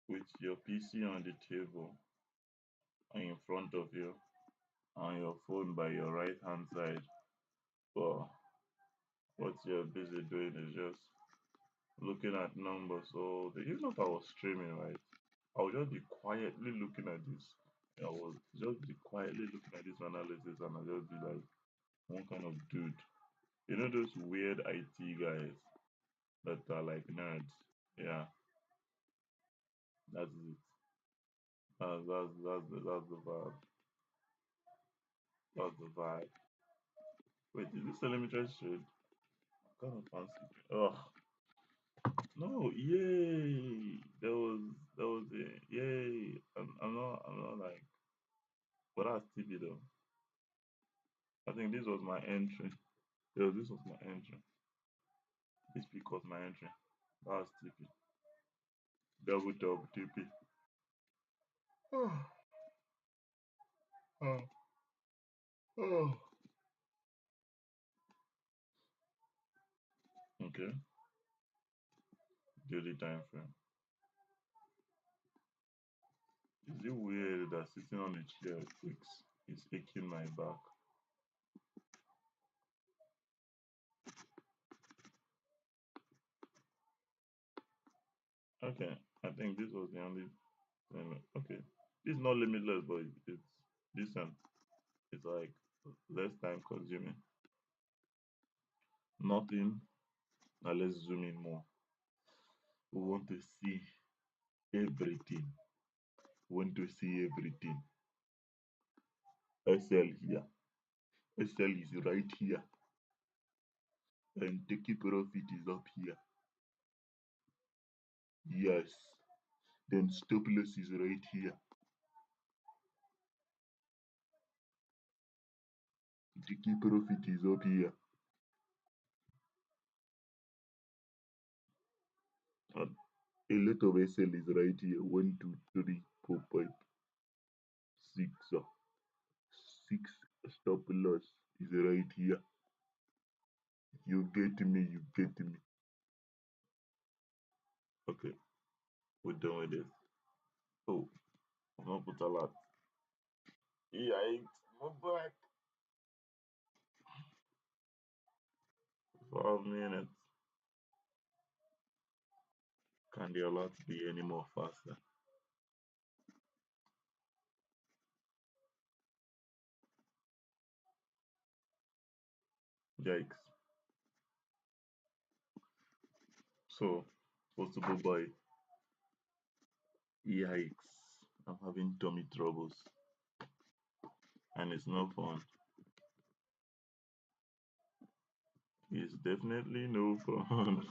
with your PC on the table and in front of you and your phone by your right hand side. But what you're busy doing is just looking at numbers. So even if I was streaming, right, I would just be quietly looking at this. I was just be quietly looking at this analysis and I'll just be like one kind of dude. You know those weird IT guys that are like nerds? Yeah, that's it. That's the vibe. That's the vibe. Wait, is this a limited shade? I kind of fancy. Oh no! Yay! There was a yay! I'm not like, but that's TV though. I think this was my entry. Yo, this was my entry. This pick was my entry. That was TP. Double double TP. Oh, oh, oh. Okay. Daily time frame. Is it weird that sitting on the chair aches? It's aching my back. Okay. I think this was the only okay. It's not limitless, but it's decent. It's like less time consuming. Nothing. Now let's zoom in more. We want to see everything. We want to see everything. SL here. SL is right here. And taking profit is up here. Yes. Then stop loss is right here. Taking profit is up here. And a lot of SL is right here. One, two, three, four, five, six. Six stop loss is right here. You get me, you get me. Okay, we're done with this. Oh, I'm gonna put a lot. Yikes, my back. 5 minutes. Can the alert be any more faster? Yikes. So, possible buy. Yikes. I'm having tummy troubles. And it's no fun. It's definitely no fun.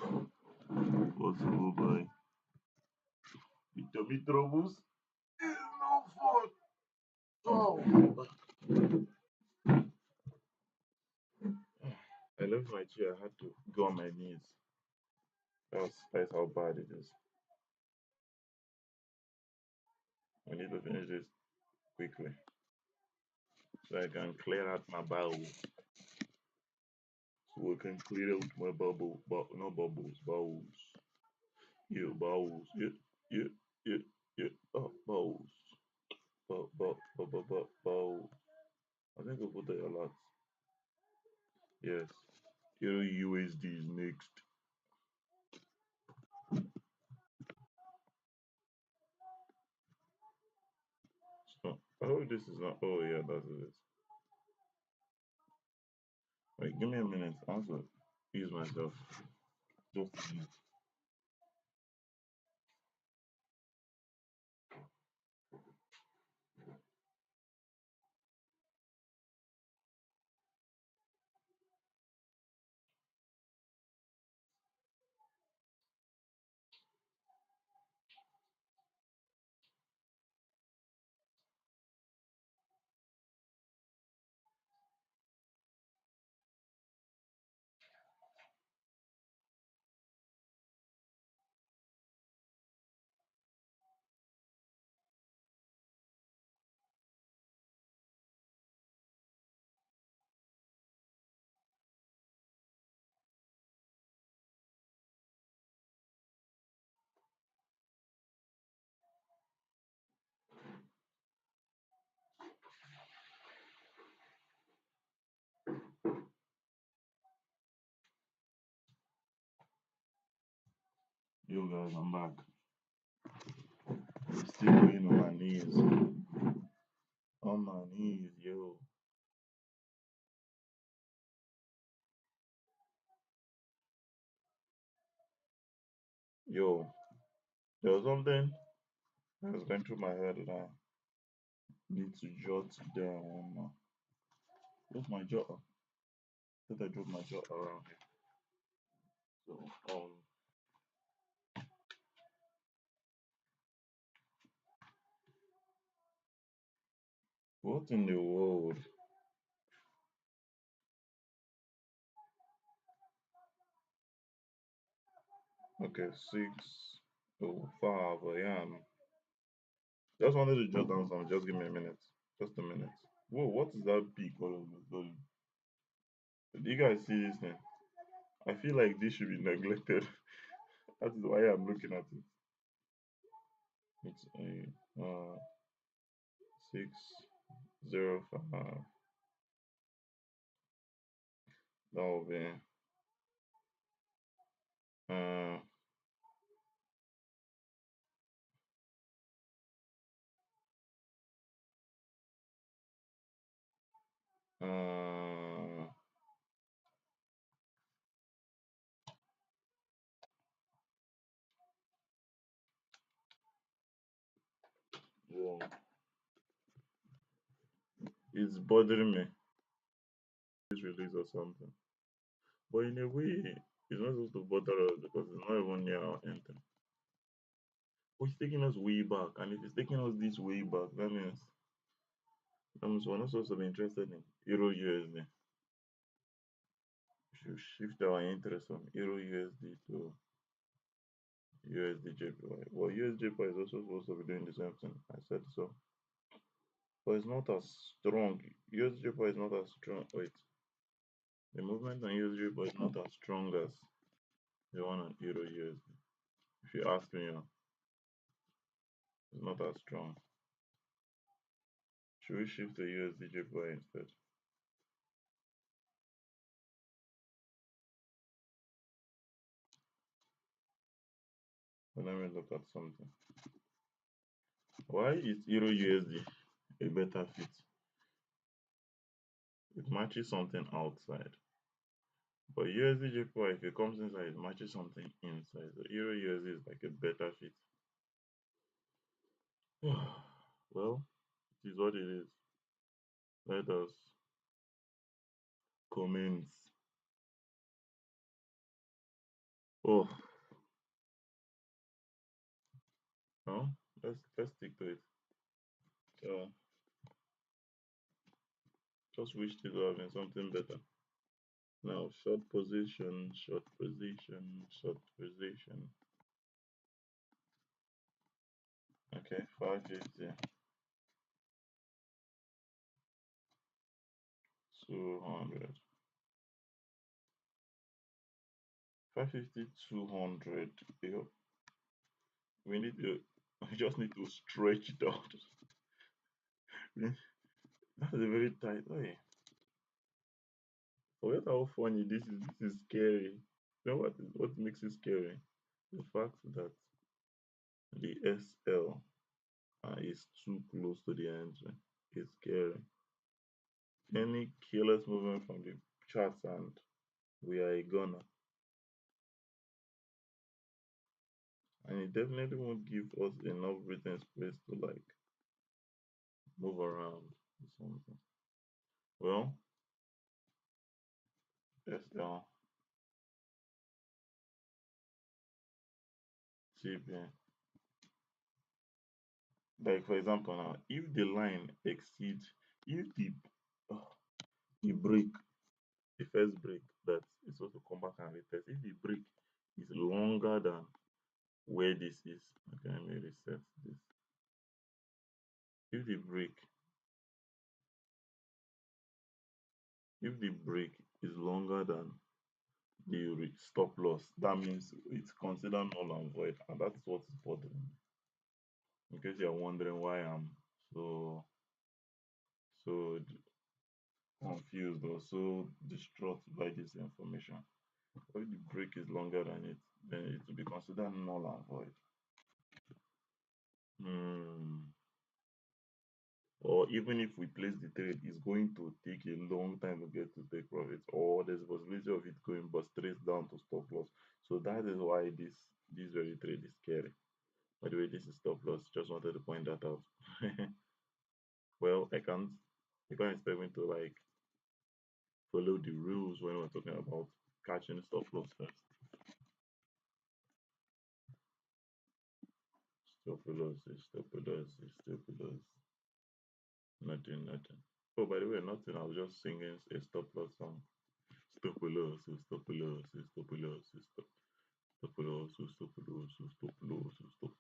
Possible buy. The tummy troubles is no fun. Oh. I left my chair. I had to go on my knees. That's how bad it is. I need to finish this quickly so I can clear out my bowels. So I can clear out my not bubbles, bowels. Yeah, bowels. Yeah, yeah, yeah, yeah. Oh, bowels. Bowels. I think I'll put that a lot. Yes. Euro USD is next. So, I hope this is not. Oh, yeah, that's it. Wait, give me a minute. I have to use myself. Just a minute. Yo guys, I'm back. I'm still going on my knees. On my knees, yo. Yo. There was something that was going through my head that I need to jot down. Where's my jotter? I think I dropped my jotter around here. So what in the world? Okay, 6:05 a.m. Just wanted to jot down some. Just give me a minute. Just a minute. Whoa, what is that peak all of a sudden? Do you guys see this thing? I feel like this should be neglected. That is why I'm looking at it. It's a 6:05. That will be uh uh well, it's bothering me. This release or something. But in a way, it's not supposed to bother us because it's not even near our entry. But it's taking us way back, and if it's taking us this way back, that means we're not supposed to be interested in Euro USD. We should shift our interest from Euro USD to USD JPY. Well, USD JPY is also supposed to be doing the same thing. I said so. But it's not as strong. USD JPY is not as strong. Wait, the movement on USD JPY is not as strong as the one on Euro USD. If you ask me, it's not as strong. Should we shift to USD JPY instead? But let me look at something. Why is Euro USD a better fit? It matches something outside. But USD JPY, if it comes inside, it matches something inside. So Euro USD is like a better fit. Well, it is what it is. Let us commence. Oh, no, let's stick to it. So just wish it would have been something better. Now short position, short position, short position. Okay, 550, 200. 550, 200. Yo, we need to, we just need to stretch it out. That's a very tight way. Forget how funny this is. This is scary. You know what makes it scary? The fact that the SL is too close to the entry. It's scary. Any careless movement from the charts and we are a gunner. And it definitely won't give us enough breathing space to like move around or something. Well, SL, TP. Like for example now, if the line exceeds, if uh, the break, the first break that is supposed to come back and retest, if the break is longer than where this is, okay, let me reset this. If the break, if the break is longer than the stop loss, that means it's considered null and void, and that's what is bothering me. In case you're wondering why I'm so so confused or so distraught by this information. If the break is longer than it, then it will be considered null and void. Hmm. Or even if we place the trade, it's going to take a long time to get to take profit, or there's a possibility of it going but straight down to stop loss. So that is why this very trade is scary. By the way, this is stop loss. Just wanted to point that out. Well, I can't expect me to like follow the rules when we're talking about catching stop loss first. Stop loss is stop loss is stop loss. Nothing, nothing. Oh, by the way, nothing. I was just singing a stop loss song. Stop loss, stop loss, stop loss, stop loss, stop loss, stop loss, stop.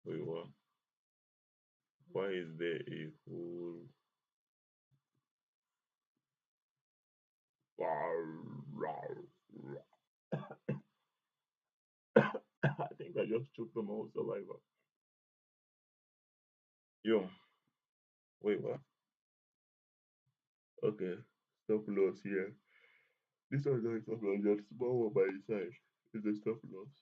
Wait, what? Why is there a whole? I think I just choked on my whole saliva. Yo, wait, what? Okay, stop loss here. This one is not a stop loss, just small one by the side. It's a stop loss.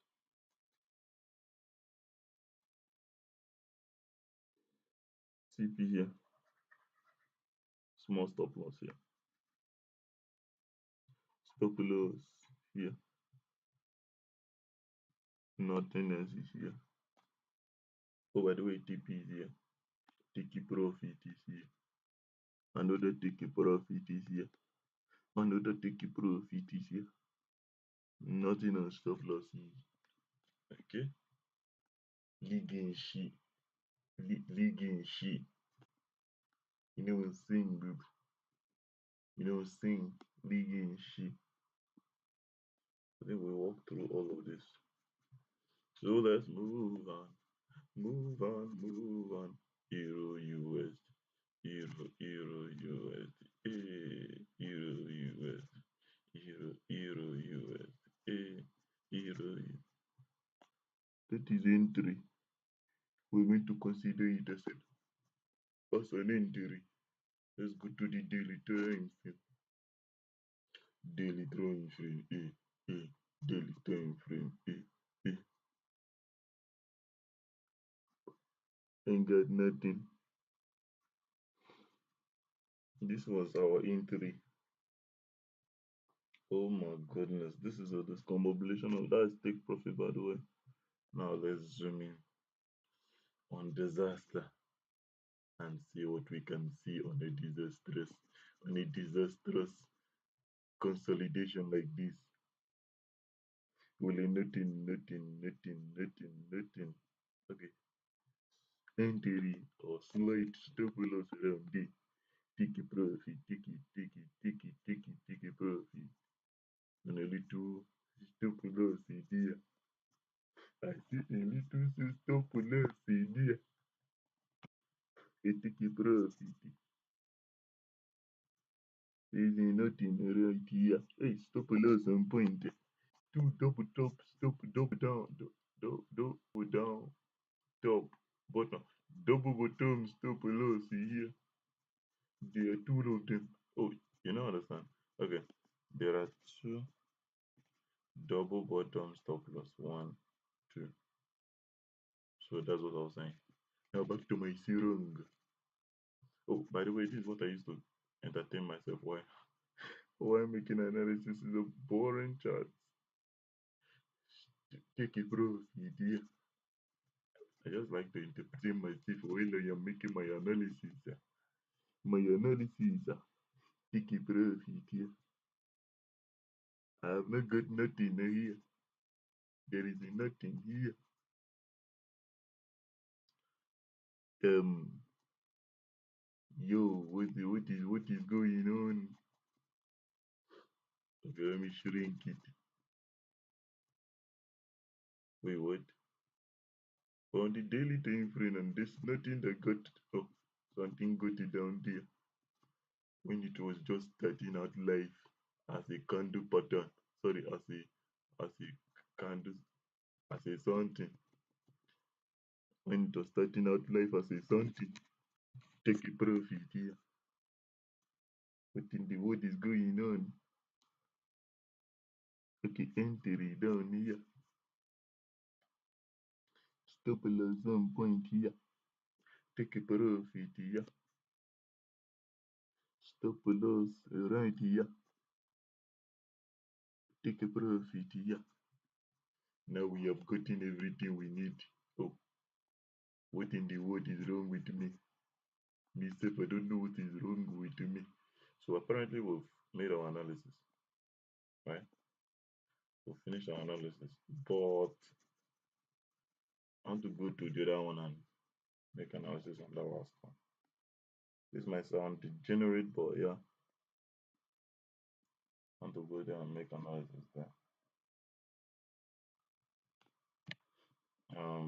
CP here, small stop loss here. Stop loss here. Nothing else is here. Oh, by the way, TP is here. Tiki profit is here. Another tiki profit is here. Another tiki profit is here. Nothing on stop loss is. Okay. League shit. League shit. You know, sing, group. You know, sing. League shit. I think we walk through all of this. So let's move on. Move on, move on. Euro USD. Euro USD. Euro USD. Euro USD. Euro. That is entry. We're going to consider it as an entry. Let's go to the daily time frame. Daily time frame. Daily time frame. Ain't got nothing. This was our entry. Oh my goodness. This is a discombobulation of that take profit, by the way. Now let's zoom in on disaster and see what we can see on a disastrous consolidation like this. Well, nothing. Okay. Entry or slight stop loss around there. Take a profit, take a profit. And a little stop loss idea. I see a little stop loss idea. A take a profit. There's nothing right here. Hey, stop loss on point. Two double top, stop, double down, double down, top, bottom, double bottom, stop loss here. There are two of them. Oh, you know understand? Okay, there are two double bottom stop loss. One, two. So that's what I was saying. Now back to my serum. Oh, by the way, this is what I used to entertain myself. Why making analysis is a boring chart. Take it, bro. Idiot. I just like to entertain myself while I am making my analysis. My analysis. Take it, bro. Idiot. I have not got nothing here. There is nothing here. Um, yo, what is going on? Okay, let me shrink it. Wait, what? On the daily time frame, and there's nothing that got. Oh, something got it down there when it was just starting out live as a candle pattern. Sorry, as a candle, as a something. When it was starting out live as a something, take a profit here. What in the world is going on? Okay, entry down here. Stop at some point here. Take a profit here. Stop loss right here. Take a profit here. Now we have gotten everything we need. Oh, what in the world is wrong with me? Myself, I don't know what is wrong with me. So apparently we've made our analysis, right? We've finished our analysis, but I want to go to the other one and make analysis on that last one. This might sound degenerate, but yeah, I want to go there and make analysis there.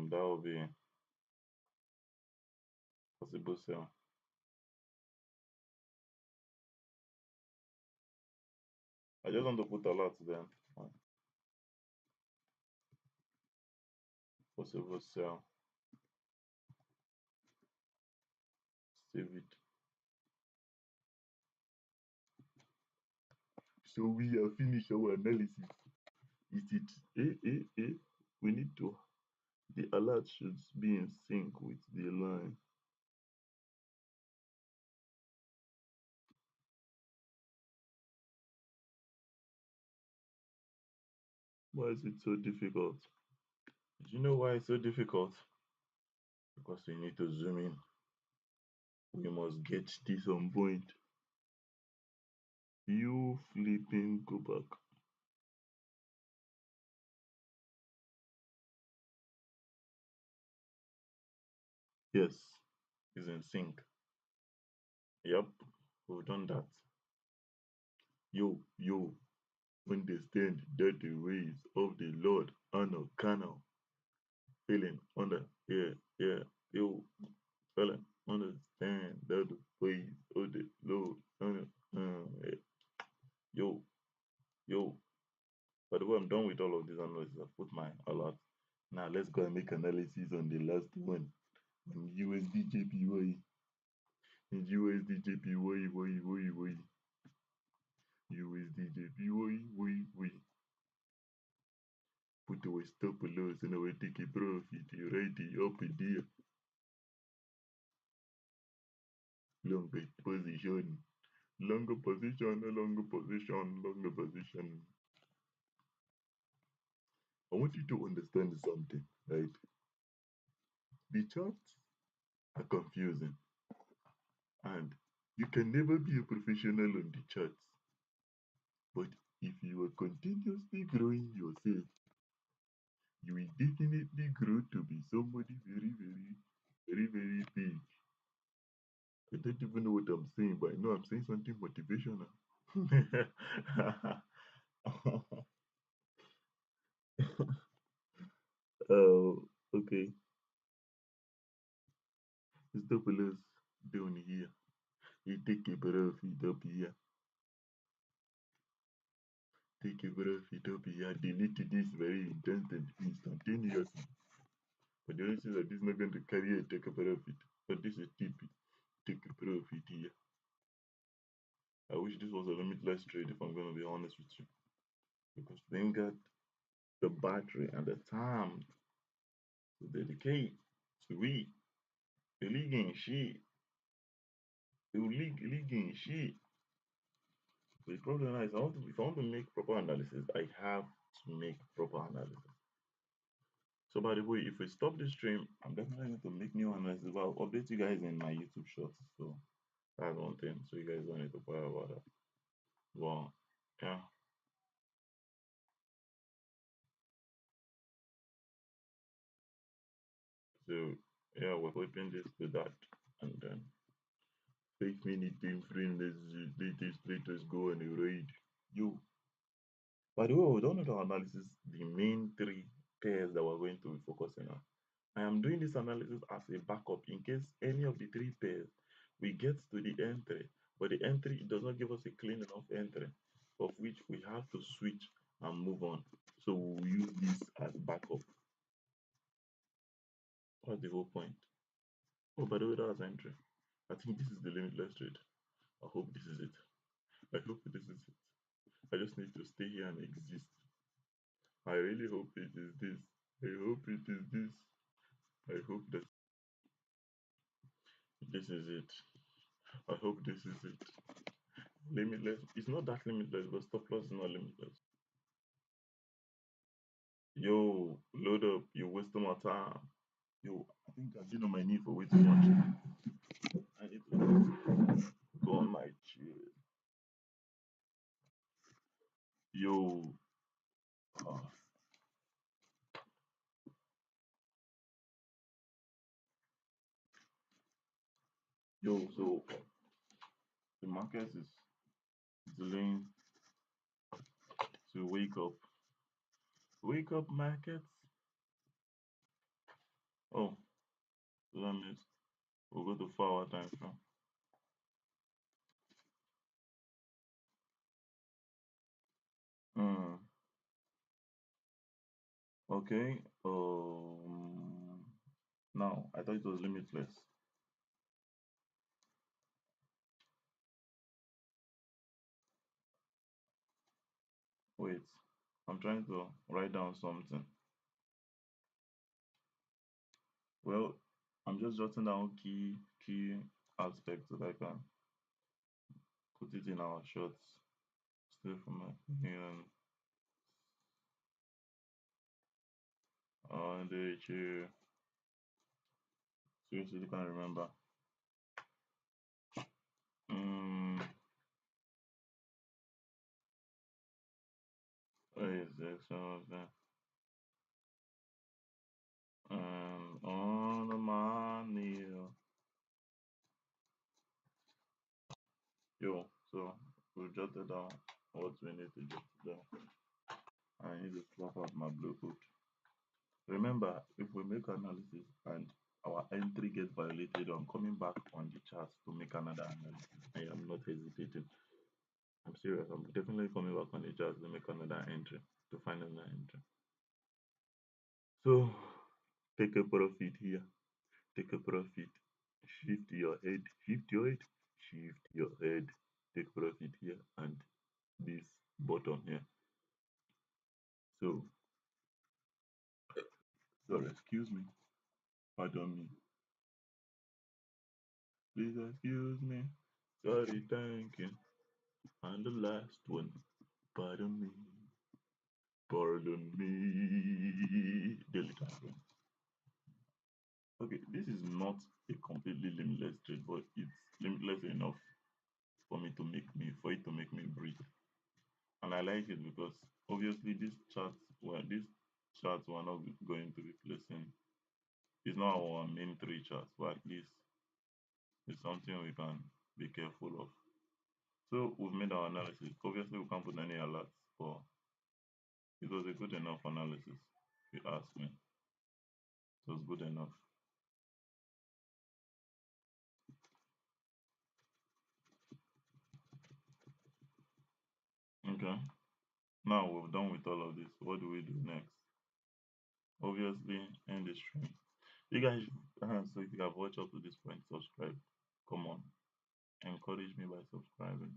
That will be possible sell. I just want to put a lot then. Possible sell. Save it. So we have finished our analysis. Is it we need to the alert should be in sync with the line. Why is it so difficult? Do you know why it's so difficult? Because we need to zoom in. We must get this on point. You flipping go back. Yes, it's in sync. Yep, we've done that. Yo, understand that the ways of the Lord are not carnal. Feeling under, yeah, yo, feeling, understand that the ways of the Lord are not, yeah. Yo, yo. By the way, I'm done with all of this analysis. I've put my alert. Now let's go and make analysis on the last one. On USD JPY. In USD JPY, y. USD JPY. Put away stop loss and away take a profit. Right up there. Long position. Longer position, longer position, longer position. I want you to understand something, right? The charts are confusing and you can never be a professional on the charts. But if you are continuously growing yourself, you will definitely grow to be somebody very big. I don't even know what I'm saying, but I know I'm saying something motivational. Okay. Stop us down here. You take a breath, it up here. Take a breath, it up here. Delete this very intense and instantaneously. But the only thing that this is not going to carry a take a breath it. But this is TP. Take a breath it here. I wish this was a limitless trade if I'm going to be honest with you. Because then got the battery and the time to dedicate to read the league and shit. The league and shit. The problem is, if I want to make proper analysis, I have to make proper analysis. So by the way, if we stop the stream, I'm definitely going to make new analysis. But I'll update you guys in my YouTube shorts. So that's one thing. So you guys don't need to worry about that. Well, yeah. So yeah, we're hoping this to that, and then 5 minute time frame. Let us go on a raid. You. By the way, we don't know the analysis. The main three pairs that we're going to be focusing on. I am doing this analysis as a backup in case any of the three pairs we get to the entry, but the entry does not give us a clean enough entry, of which we have to switch and move on. So we'll use this as backup. What's the whole point? Oh, by the way, that's entry. I think this is the limitless trade. I hope this is it. I hope this is it. I just need to stay here and exist. I really hope it is this. I hope it is this. I hope that this is it. I hope this is it. Limitless. It's not that limitless, but stop loss is not limitless. Yo, load up. You're wasting my time. Yo, I think I've been on my knee for way too much. I need to go on my chair. Yo, uh, yo. So the market is delaying to wake up. Wake up, markets. Oh, so that means we'll go to 4 hour time frame. Hmm. Okay. Now I thought it was limitless. Wait, I'm trying to write down something. Well, I'm just jotting down key aspects that I can put it in our shots. Still from my opinion. On the chair. Seriously, can't remember. Mm, what is the extra? On my knee. Yo, so we jotted down what we need to jot down. I need to swap out my Bluetooth. Remember, if we make analysis and our entry gets violated, I'm coming back on the charts to make another analysis. I am not hesitating. I'm serious. I'm definitely coming back on the charts to make another entry, to find another entry. So take a profit here. Take a profit. Shift your head. Shift your head. Shift your head. Take profit here and this button here. So, sorry, excuse me. Pardon me. Please excuse me. Sorry, thank you. And the last one. Pardon me. Pardon me. Daily time. Okay, this is not a completely limitless trade, but it's limitless enough for it to make me breathe. And I like it because obviously these charts were not going to be placing. It's not our main three charts, but at least it's something we can be careful of. So we've made our analysis. Obviously we can't put any alerts, but it was a good enough analysis, if you ask me. It was good enough. Okay. Now we've done with all of this. What do we do next? Obviously, end the stream. You guys, so if you have watched up to this point, subscribe. Come on, encourage me by subscribing.